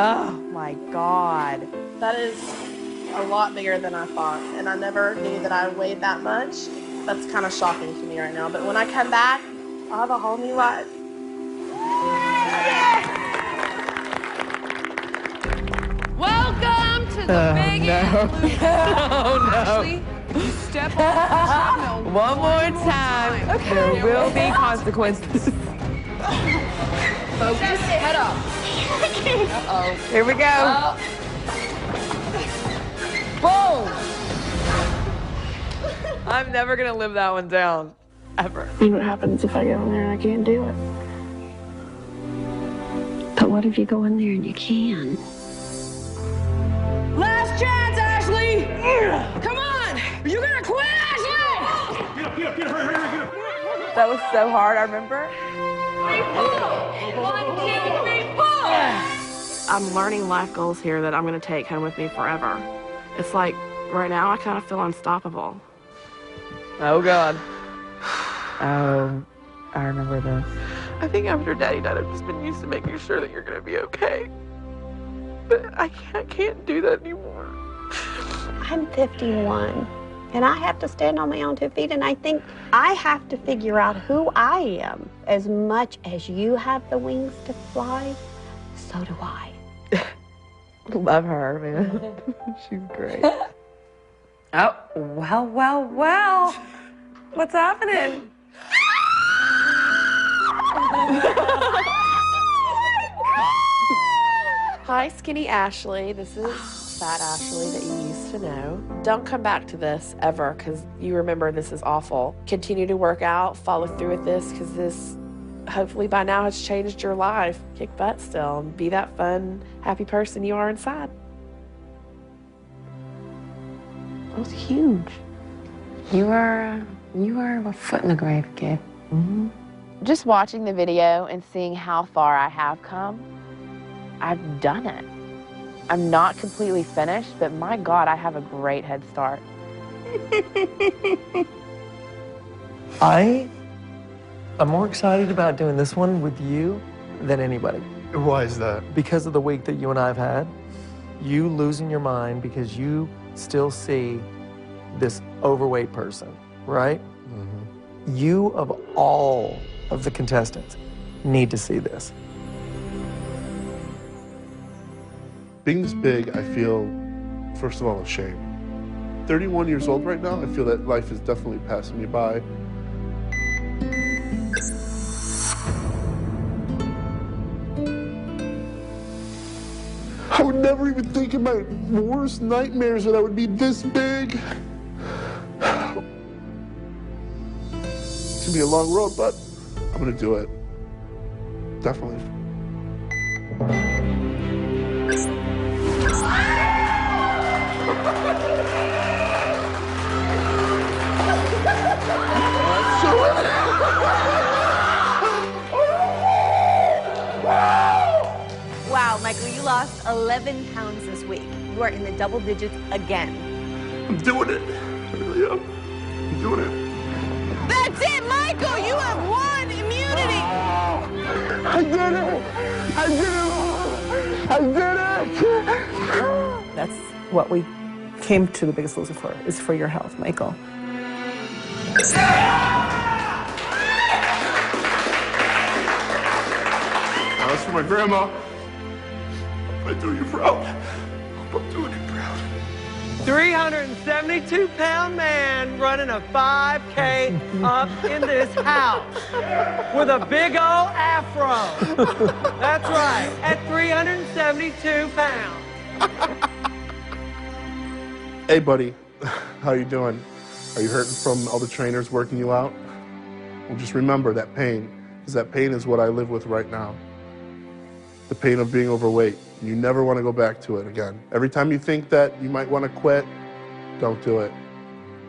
Oh my God. That is a lot bigger than I thought. And I never knew that I weighed that much. That's kind of shocking to me right now. But when I come back, I'll have a whole new life. Welcome to the Biggest Loser. Ashley, if you step on the treadmill one more time, there will be consequences. Focus, head up. Uh-oh. Here we go. Boom. I'm never going to live that one down, ever. See what happens if I go in there and I can't do it. But what if you go in there and you can? Last chance, Ashley. Come on. Are you going to quit, Ashley? Get up, get up, hurry, get up. That was so hard, I remember. 1, 2, 3, 4. I'm learning life goals here that I'm going to take home with me forever. It's like, right now, I kind of feel unstoppable. Oh, God. Oh, I remember this. I think after Daddy died, I've just been used to making sure that you're going to be okay. But I can't do that anymore. I'm 51, and I have to stand on my own 2 feet, and I think I have to figure out who I am. As much as you have the wings to fly, so do I. Love her, man. She's great. Oh, well. What's happening? Hi, Skinny Ashley. This is Fat Ashley that you used to know. Don't come back to this ever, because you remember this is awful. Continue to work out, follow through with this, because this hopefully by now has changed your life. Kick butt still, and be that fun, happy person you are inside. It was huge. You are a foot in the grave, kid. Mm-hmm. Just watching the video and seeing how far I have come, I've done it. I'm not completely finished, but my God, I have a great head start. I'm more excited about doing this one with you than anybody. Why is that? Because of the week that you and I have had. You losing your mind because you still see this overweight person, right? Mm-hmm. You, of all of the contestants, need to see this. Being this big, I feel, first of all, ashamed. 31 years old right now, I feel that life is definitely passing me by. I would never even think in my worst nightmares that I would be this big. It's gonna be a long road, but I'm gonna do it. Definitely. Wow, Michael, you lost 11 pounds this week. You are in the double digits again. I'm doing it. I really am. I'm doing it. That's it, Michael. You have won immunity. I did it. I did it. I did it. That's what we came to The Biggest Loser for, is for your health, Michael. That's for my grandma. I do you proud. I'm doing you proud. 372-pound man running a 5K up in this house with a big old afro. That's right, at 372 pounds. Hey, buddy. How you doing? Are you hurting from all the trainers working you out? Well, just remember that pain, because that pain is what I live with right now. The pain of being overweight. You never want to go back to it again. Every time you think that you might want to quit, don't do it.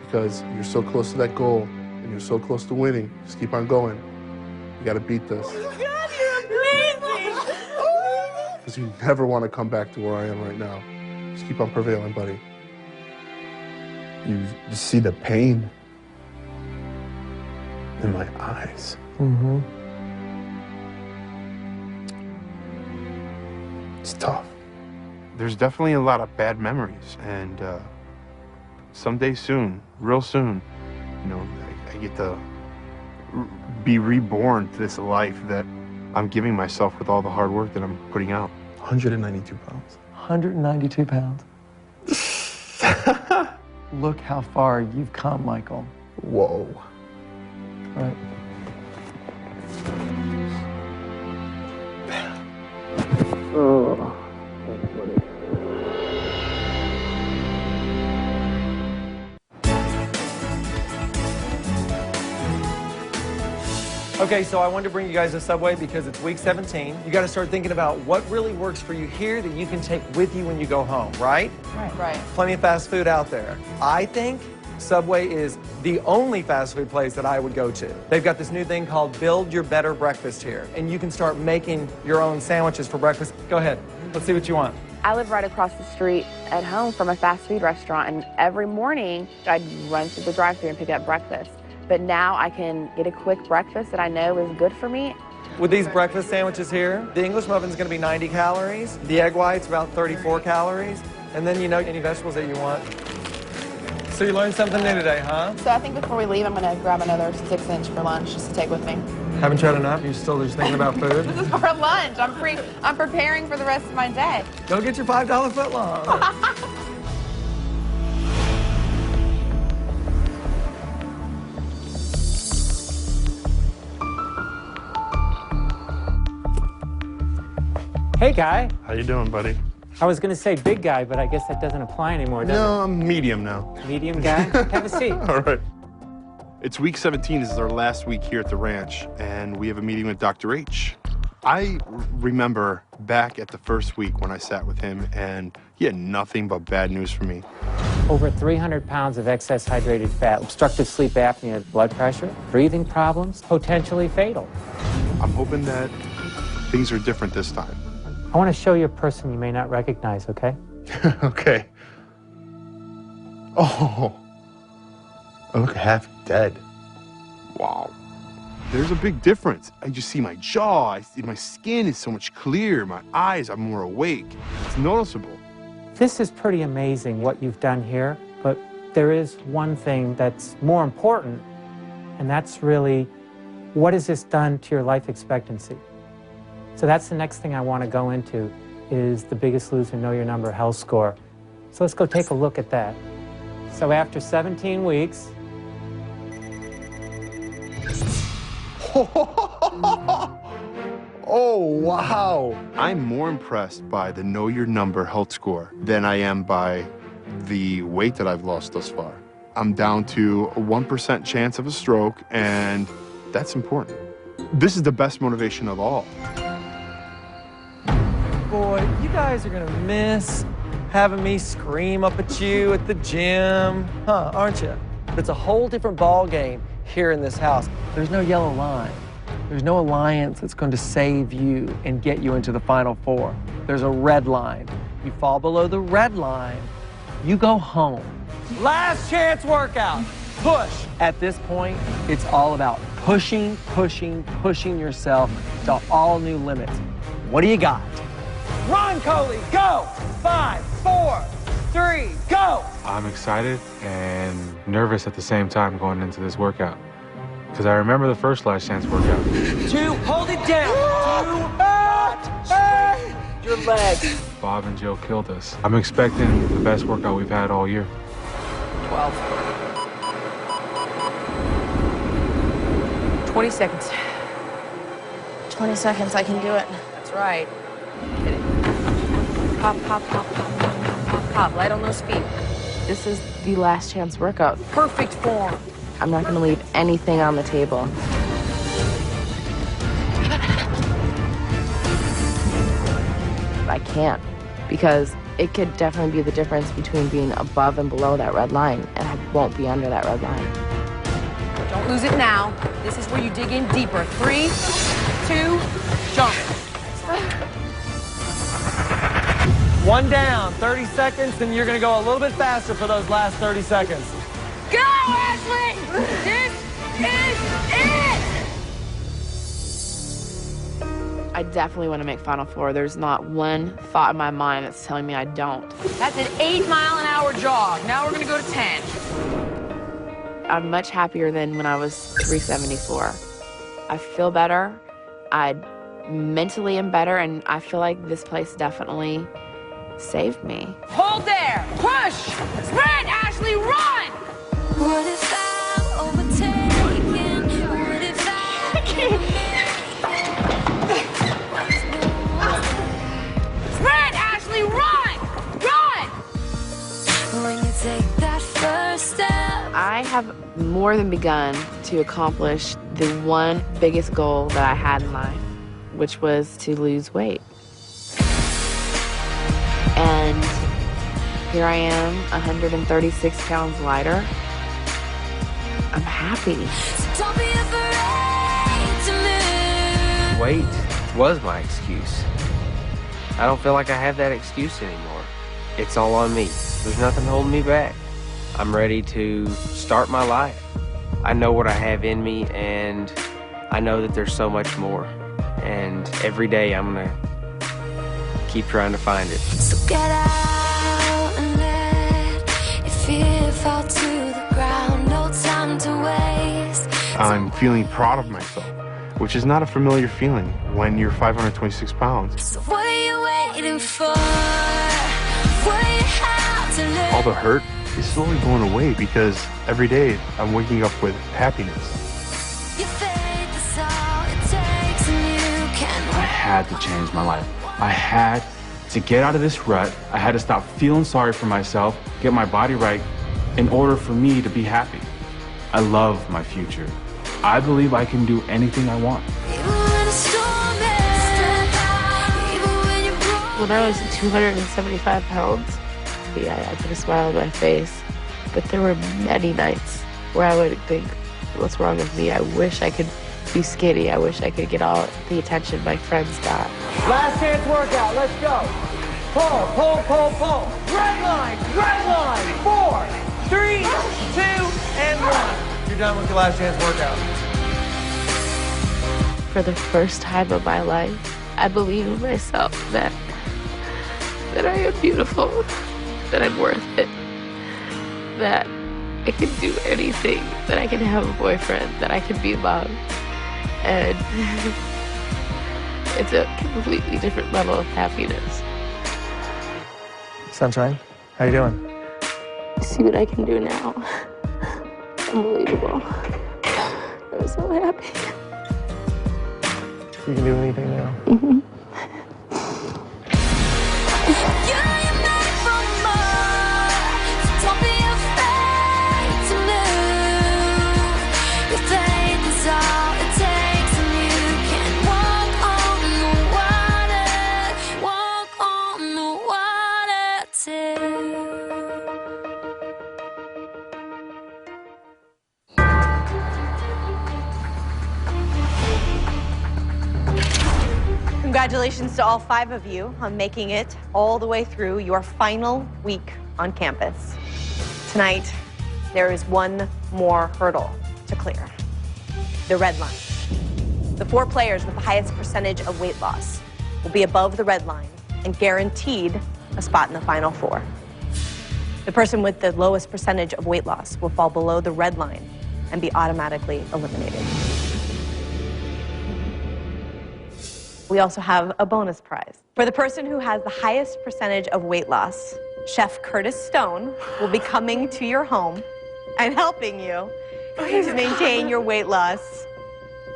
Because you're so close to that goal, and you're so close to winning. Just keep on going. You got to beat this. God, you're amazing! Because you never want to come back to where I am right now. Just keep on prevailing, buddy. You see the pain in my eyes. Mm-hmm. It's tough. There's definitely a lot of bad memories, and someday soon, real soon, you know, I get to be reborn to this life that I'm giving myself with all the hard work that I'm putting out. 192 pounds. 192 pounds. Look how far you've come, Michael. Whoa. Right. Oh. Okay, so I wanted to bring you guys to Subway because it's week 17. You got to start thinking about what really works for you here that you can take with you when you go home, right? Right. Plenty of fast food out there. I think Subway is the only fast food place that I would go to. They've got this new thing called Build Your Better Breakfast here, and you can start making your own sandwiches for breakfast. Go ahead. Let's see what you want. I live right across the street at home from a fast food restaurant, and every morning I'd run through the drive-thru and pick up breakfast. But now I can get a quick breakfast that I know is good for me. With these breakfast sandwiches here, the English muffin's going to be 90 calories, the egg white's about 34 calories, and then, you know, any vegetables that you want. So you learned something new today, huh? So I think before we leave, I'm going to grab another 6-inch for lunch just to take with me. Haven't tried enough? You're still just thinking about food? This is for lunch. I'm preparing for the rest of my day. Go get your $5 footlong. Hey, guy. How you doing, buddy? I was going to say big guy, but I guess that doesn't apply anymore, does No, I'm medium now. it? Medium guy? Have a seat. All right. It's week 17. This is our last week here at the ranch, and we have a meeting with Dr. H. I remember back at the first week when I sat with him, and he had nothing but bad news for me. Over 300 pounds of excess hydrated fat, obstructive sleep apnea, blood pressure, breathing problems, potentially fatal. I'm hoping that things are different this time. I want to show you a person you may not recognize, okay? Okay. Oh, I look half dead. Wow. There's a big difference. I just see my jaw, my skin is so much clearer, my eyes, I'm more awake. It's noticeable. This is pretty amazing what you've done here, but there is one thing that's more important, and that's really, what has this done to your life expectancy? So that's the next thing I want to go into, is the Biggest Loser Know Your Number health score. So let's go take a look at that. So after 17 weeks... Oh, wow. I'm more impressed by the Know Your Number health score than I am by the weight that I've lost thus far. I'm down to a 1% chance of a stroke, and that's important. This is the best motivation of all. Boy, you guys are gonna miss having me scream up at you at the gym, huh, aren't you? But it's a whole different ball game here in this house. There's no yellow line. There's no alliance that's going to save you and get you into the Final Four. There's a red line. You fall below the red line, you go home. Last chance workout, push. At this point, it's all about pushing, pushing, pushing yourself to all new limits. What do you got? Run, Coley, go! 5, 4, 3, go! I'm excited and nervous at the same time going into this workout. Because I remember the first Last Chance workout. 2, hold it down. 2, your legs. Bob and Jill killed us. I'm expecting the best workout we've had all year. 12. 20 seconds. 20 seconds, I can do it. That's right. Hit it. Pop, pop, pop, pop, pop, pop, pop. Light on those feet. This is the last chance workout. Perfect form. I'm not gonna leave anything on the table. I can't, because it could definitely be the difference between being above and below that red line, and I won't be under that red line. Don't lose it now. This is where you dig in deeper. 3, 2, jump. One down, 30 seconds, and you're gonna go a little bit faster for those last 30 seconds. Go, Ashley! This is it! I definitely want to make Final Four. There's not one thought in my mind that's telling me I don't. That's an 8-mile-an-hour jog. Now we're gonna go to 10. I'm much happier than when I was 374. I feel better. I mentally am better, and I feel like this place definitely saved me. Hold there! Push! Sprint, Ashley, run! What if I'm overtaken? What if Sprint, Ashley, run! Run! when you take that first step? I have more than begun to accomplish the one biggest goal that I had in life, which was to lose weight. And here I am, 136 pounds lighter. I'm happy. Don't be afraid to move. Weight was my excuse. I don't feel like I have that excuse anymore. It's all on me. There's nothing holding me back. I'm ready to start my life. I know what I have in me, and I know that there's so much more. And every day I'm gonna keep trying to find it. So get out and let your fear fall to the ground. No time to waste. I'm feeling proud of myself, which is not a familiar feeling when you're 526 pounds. So what are you waiting for? What do you have to lose? All the hurt is slowly going away because every day I'm waking up with happiness. Your faith is all it takes, and you can I had to change my life. I had to get out of this rut. I had to stop feeling sorry for myself, get my body right in order for me to be happy. I love my future. I believe I can do anything I want. When I was 275 pounds, I put a smile on my face. But there were many nights where I would think, what's wrong with me? I wish I could be skinny. I wish I could get all the attention my friends got. Last chance workout, let's go. Pull, pull, pull, pull. Red line, 4, 3, 2, and 1. You're done with your last chance workout. For the first time in my life, I believe in myself that I am beautiful, that I'm worth it, that I can do anything, that I can have a boyfriend, that I can be loved. And it's a completely different level of happiness. Sunshine, how you doing? See what I can do now. Unbelievable. I'm so happy. You can do anything now. Mm-hmm. Don't be afraid to move. Your faith is all it takes, and you can walk on the water. Walk on the water too. Congratulations to all 5 of you on making it all the way through your final week on campus. Tonight, there is one more hurdle to clear, the red line. The 4 players with the highest percentage of weight loss will be above the red line and guaranteed a spot in the Final Four. The person with the lowest percentage of weight loss will fall below the red line and be automatically eliminated. We also have a bonus prize. For the person who has the highest percentage of weight loss, Chef Curtis Stone will be coming to your home and helping you to maintain your weight loss.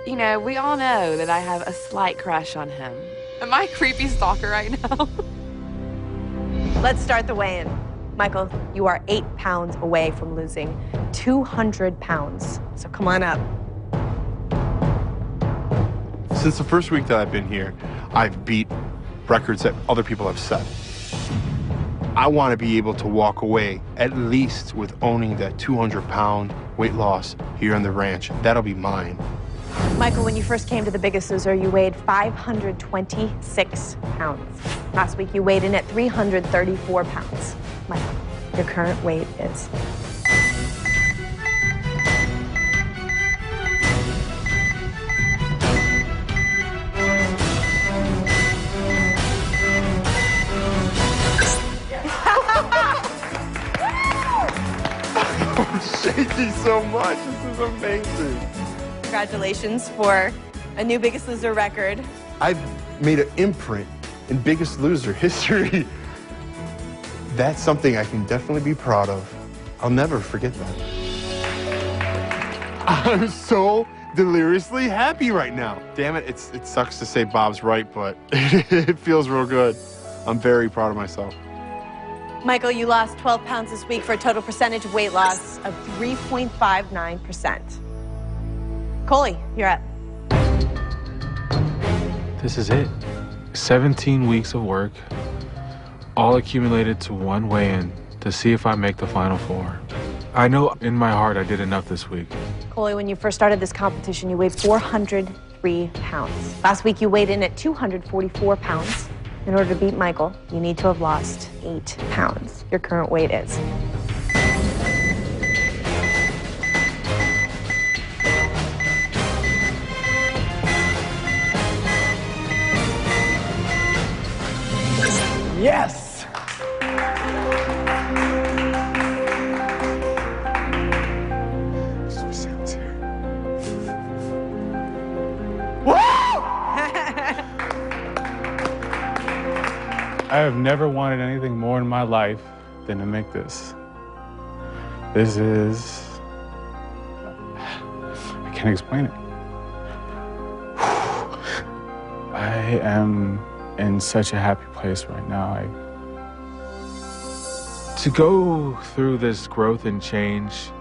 You know, we all know that I have a slight crush on him. Am I a creepy stalker right now? Let's start the weigh-in. Michael, you are 8 pounds away from losing 200 pounds. So come on up. Since the first week that I've been here, I've beat records that other people have set. I want to be able to walk away at least with owning that 200-pound weight loss here on the ranch. That'll be mine. Michael, when you first came to The Biggest Loser, you weighed 526 pounds. Last week, you weighed in at 334 pounds. Michael, your current weight is... Thank you so much. This is amazing. Congratulations for a new Biggest Loser record. I've made an imprint in Biggest Loser history. That's something I can definitely be proud of. I'll never forget that. I'm so deliriously happy right now. Damn it, it sucks to say Bob's right, but it feels real good. I'm very proud of myself. Michael, you lost 12 pounds this week for a total percentage of weight loss of 3.59%. Coley, you're up. This is it. 17 weeks of work, all accumulated to one weigh-in to see if I make the Final Four. I know in my heart I did enough this week. Coley, when you first started this competition, you weighed 403 pounds. Last week, you weighed in at 244 pounds. In order to beat Michael, you need to have lost 8 pounds. Your current weight is... Yes! I have never wanted anything more in my life than to make this. This is... I can't explain it. I am in such a happy place right now. To go through this growth and change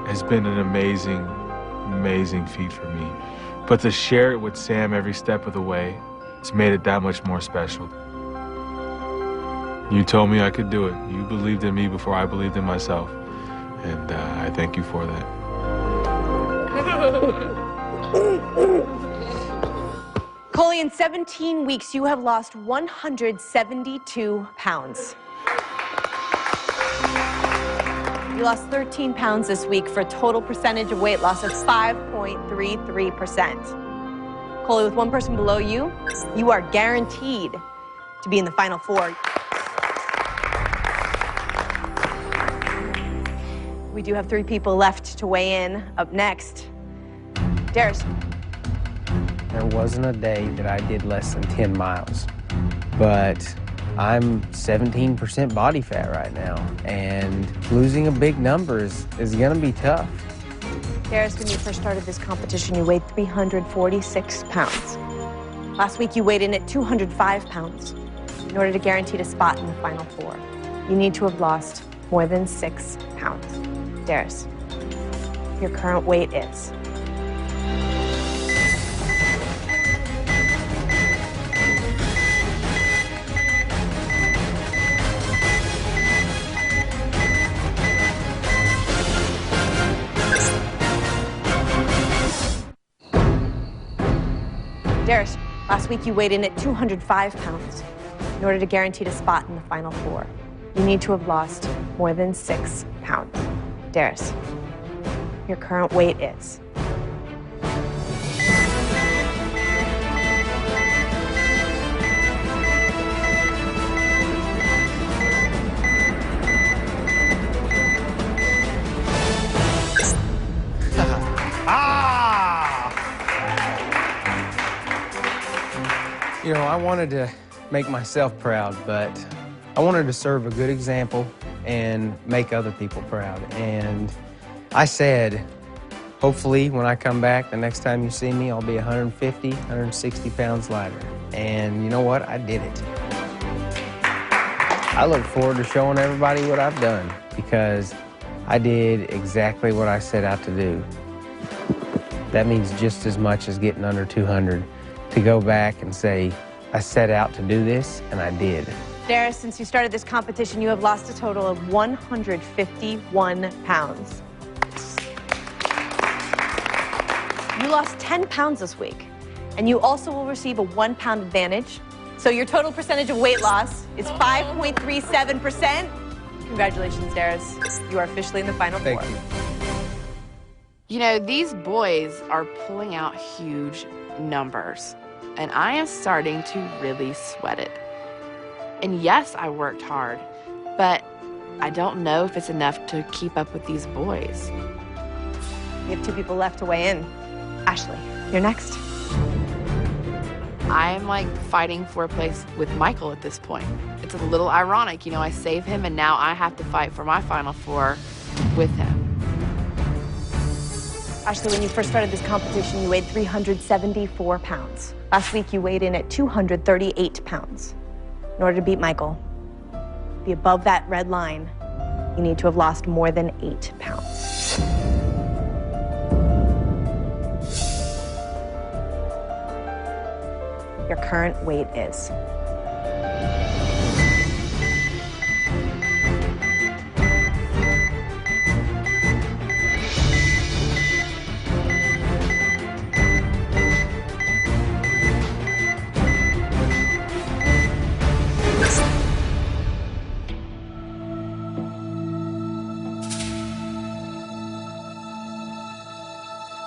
has been an amazing, amazing feat for me. But to share it with Sam every step of the way, it's made it that much more special. You told me I could do it. You believed in me before I believed in myself. And I thank you for that. Coley, in 17 weeks, you have lost 172 pounds. You lost 13 pounds this week for a total percentage of weight loss of 5.33%. Coley, with one person below you, you are guaranteed to be in the Final Four. We do have 3 people left to weigh in. Up next, Darius. There wasn't a day that I did less than 10 miles, but I'm 17% body fat right now, and losing a big number is gonna be tough. Darius, when you first started this competition, you weighed 346 pounds. Last week, you weighed in at 205 pounds. In order to guarantee a spot in the Final Four, you need to have lost more than 6 pounds. Darius, your current weight is... Darius, last week you weighed in at 205 pounds. In order to guarantee a spot in the Final Four, you need to have lost more than 6 pounds. Darius, your current weight is... You know, I wanted to make myself proud, but I wanted to serve a good example and make other people proud. And I said, hopefully when I come back, the next time you see me, I'll be 150, 160 pounds lighter. And you know what? I did it. I look forward to showing everybody what I've done because I did exactly what I set out to do. That means just as much as getting under 200 to go back and say, I set out to do this, and I did. Darius, since you started this competition, you have lost a total of 151 pounds. You lost 10 pounds this week, and you also will receive a 1 pound advantage. So your total percentage of weight loss is 5.37%. Congratulations, Darius. You are officially in the final four. Thank you. You know, these boys are pulling out huge numbers, and I am starting to really sweat it. And yes, I worked hard, but I don't know if it's enough to keep up with these boys. We have 2 people left to weigh in. Ashley, you're next. I am like fighting for a place with Michael at this point. It's a little ironic, you know, I save him and now I have to fight for my final four with him. Ashley, when you first started this competition, you weighed 374 pounds. Last week, you weighed in at 238 pounds. In order to beat Michael, be above that red line, you need to have lost more than 8 pounds. Your current weight is.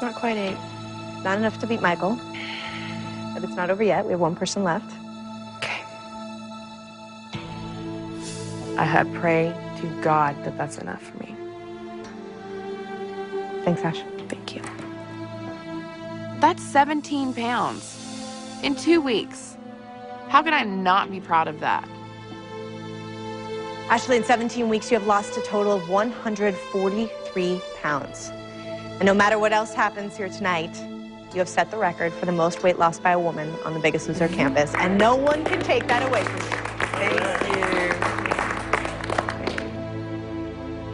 Not quite 8. Not enough to beat Michael. But it's not over yet. We have 1 person left. Okay. I pray to God that that's enough for me. Thanks, Ash. Thank you. That's 17 pounds in 2 weeks. How can I not be proud of that? Ashley, in 17 weeks, you have lost a total of 143 pounds. And no matter what else happens here tonight, you have set the record for the most weight lost by a woman on the Biggest Loser campus, and no one can take that away from you. Thank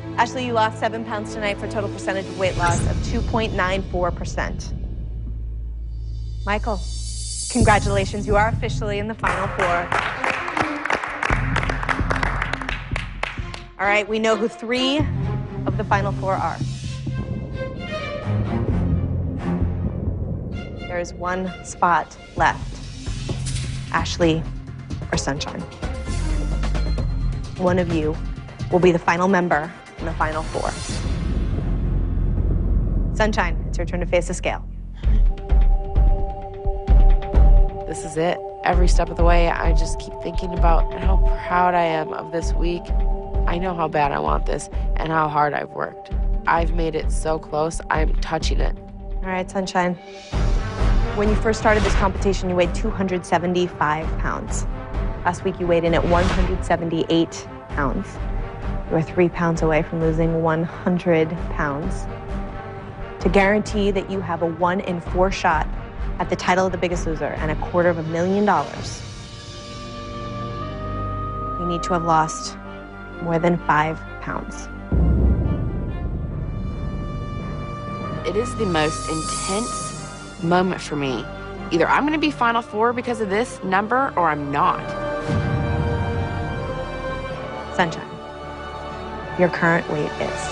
you. Ashley, you lost 7 pounds tonight for a total percentage of weight loss of 2.94%. Michael, congratulations. You are officially in the final four. All right, we know who 3 of the final 4 are. There is 1 spot left. Ashley or Sunshine. One of you will be the final member in the final 4. Sunshine, it's your turn to face the scale. This is it. Every step of the way, I just keep thinking about how proud I am of this week. I know how bad I want this and how hard I've worked. I've made it so close, I'm touching it. All right, Sunshine. When you first started this competition, you weighed 275 pounds. Last week, you weighed in at 178 pounds. You are 3 pounds away from losing 100 pounds. To guarantee that you have a 1 in 4 shot at the title of the Biggest Loser and $250,000, you need to have lost more than 5 pounds. It is the most intense moment for me. Either I'm going to be final 4 because of this number or I'm not. Sunshine, your current weight is.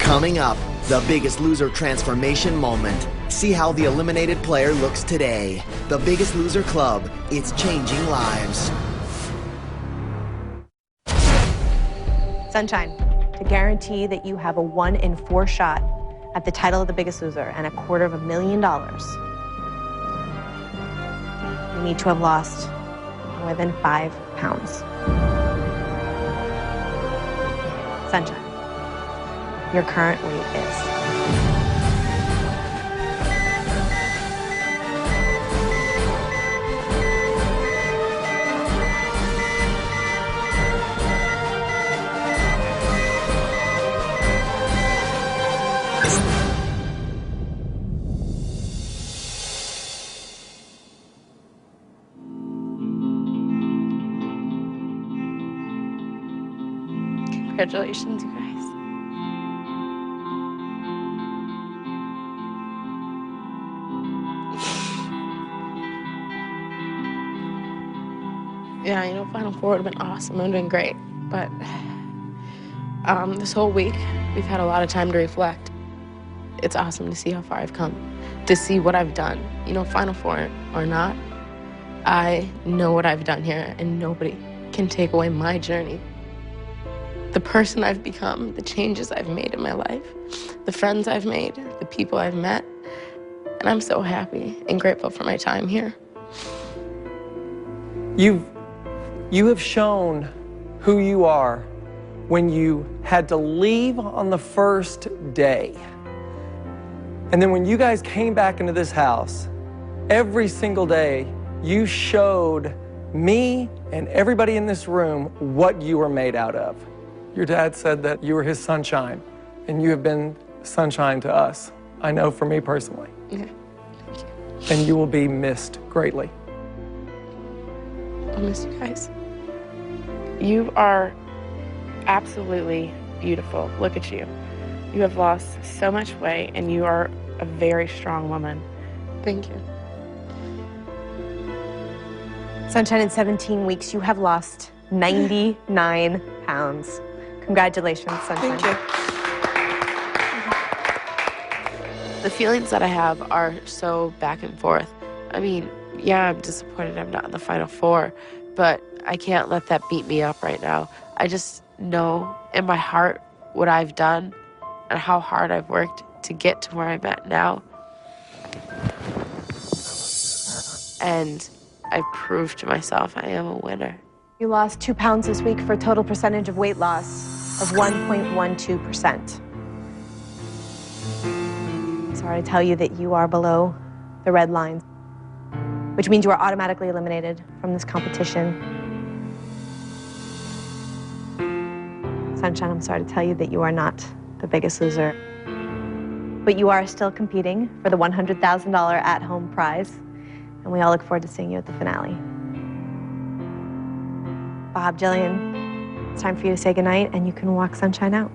Coming up, the Biggest Loser transformation moment. See how the eliminated player looks today. The Biggest Loser Club, it's changing lives. Sunshine, to guarantee that you have a 1 in 4 shot at the title of the Biggest Loser and $250,000, you need to have lost more than 5 pounds. Sunshine, your current weight is. Congratulations, you guys. Yeah, you know, Final Four would have been awesome. I'm doing great. But this whole week, we've had a lot of time to reflect. It's awesome to see how far I've come, to see what I've done. You know, Final Four or not, I know what I've done here, and nobody can take away my journey. The person I've become, the changes I've made in my life, the friends I've made, the people I've met, and I'm so happy and grateful for my time here. You have shown who you are when you had to leave on the first day. And then when you guys came back into this house, every single day, you showed me and everybody in this room what you were made out of. Your dad said that you were his sunshine, and you have been sunshine to us. I know for me personally. Yeah. And you will be missed greatly. I'll miss you guys. You are absolutely beautiful. Look at you. You have lost so much weight, and you are a very strong woman. Thank you. Sunshine, in 17 weeks, you have lost 99 pounds. Congratulations, Sunshine. Thank you. The feelings that I have are so back and forth. I mean, yeah, I'm disappointed I'm not in the Final Four, but I can't let that beat me up right now. I just know in my heart what I've done and how hard I've worked to get to where I'm at now. And I proved to myself I am a winner. You lost 2 pounds this week for a total percentage of weight loss of 1.12%. Sorry to tell you that you are below the red line, which means you are automatically eliminated from this competition. Sunshine, I'm sorry to tell you that you are not the biggest loser. But you are still competing for the $100,000 at-home prize, and we all look forward to seeing you at the finale. Bob, Jillian, it's time for you to say goodnight, and you can walk Sunshine out.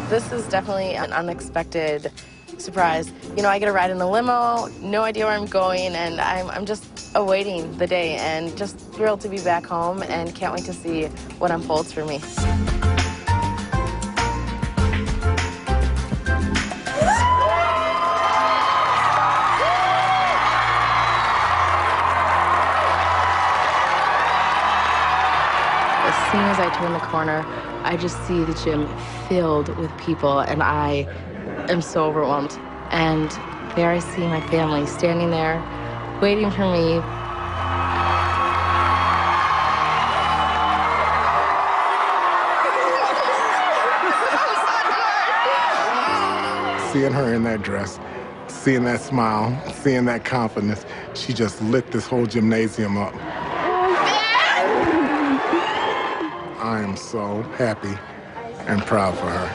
This is definitely an unexpected surprise. You know, I get a ride in a limo, no idea where I'm going, and I'm just awaiting the day and just thrilled to be back home and can't wait to see what unfolds for me. As soon as I turn the corner, I just see the gym filled with people, and I am so overwhelmed. And there I see my family standing there, waiting for me. Seeing her in that dress, seeing that smile, seeing that confidence, she just lit this whole gymnasium up. I am so happy and proud for her.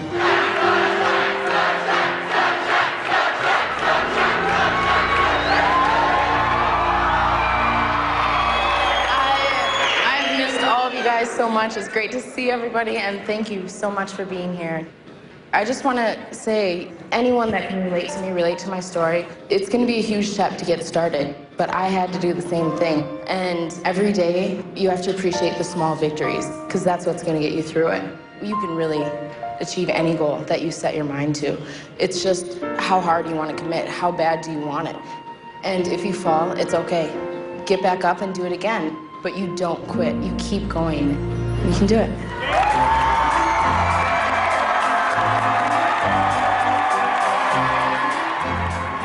I've missed all of you guys so much. It's great to see everybody, and thank you so much for being here. I just want to say, anyone that can relate to me, relate to my story, it's going to be a huge step to get started, but I had to do the same thing. And every day, you have to appreciate the small victories, because that's what's going to get you through it. You can really achieve any goal that you set your mind to. It's just how hard you want to commit, how bad do you want it. And if you fall, it's okay. Get back up and do it again, but you don't quit. You keep going. You can do it.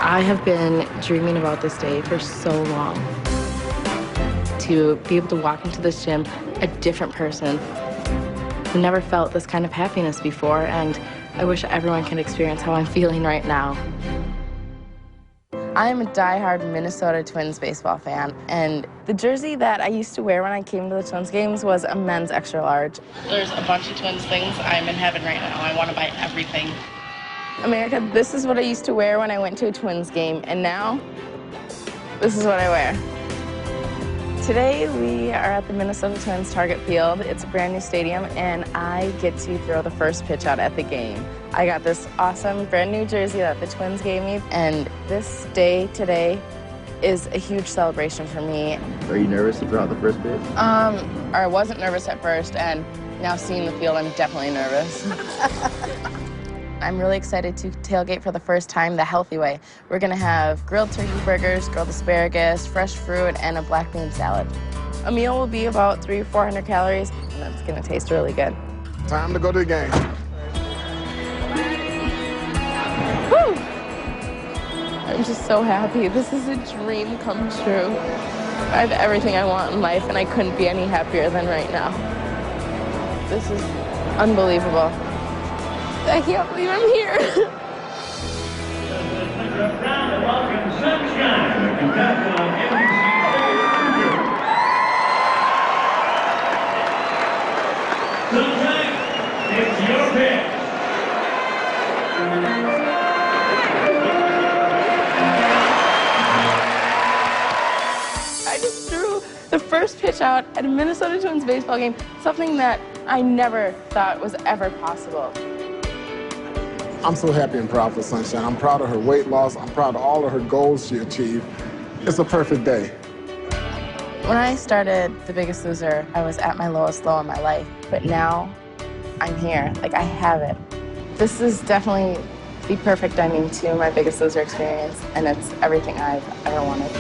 I have been dreaming about this day for so long. To be able to walk into this gym a different person. I've never felt this kind of happiness before, and I wish everyone could experience how I'm feeling right now. I'm a diehard Minnesota Twins baseball fan, and the jersey that I used to wear when I came to the Twins games was a men's extra large. There's a bunch of Twins things. I'm in heaven right now. I want to buy everything. America, this is what I used to wear when I went to a Twins game, and now this is what I wear. Today we are at the Minnesota Twins Target Field. It's a brand new stadium, and I get to throw the first pitch out at the game. I got this awesome brand new jersey that the Twins gave me, and this day today is a huge celebration for me. Are you nervous to throw out the first pitch? I wasn't nervous at first, and now seeing the field, I'm definitely nervous. I'm really excited to tailgate for the first time the healthy way. We're gonna have grilled turkey burgers, grilled asparagus, fresh fruit, and a black bean salad. A meal will be about 300 or 400 calories, and it's gonna taste really good. Time to go to the game. Woo! I'm just so happy. This is a dream come true. I have everything I want in life, and I couldn't be any happier than right now. This is unbelievable. I can't believe I'm here. Round of welcome, Sunshine, contestant on Sunshine, it's your pick. I just threw the first pitch out at a Minnesota Twins baseball game, something that I never thought was ever possible. I'm so happy and proud for Sunshine. I'm proud of her weight loss. I'm proud of all of her goals she achieved. It's a perfect day. When I started The Biggest Loser, I was at my lowest low in my life. But now, I'm here. Like, I have it. This is definitely the perfect ending to my Biggest Loser experience, and it's everything I've ever wanted.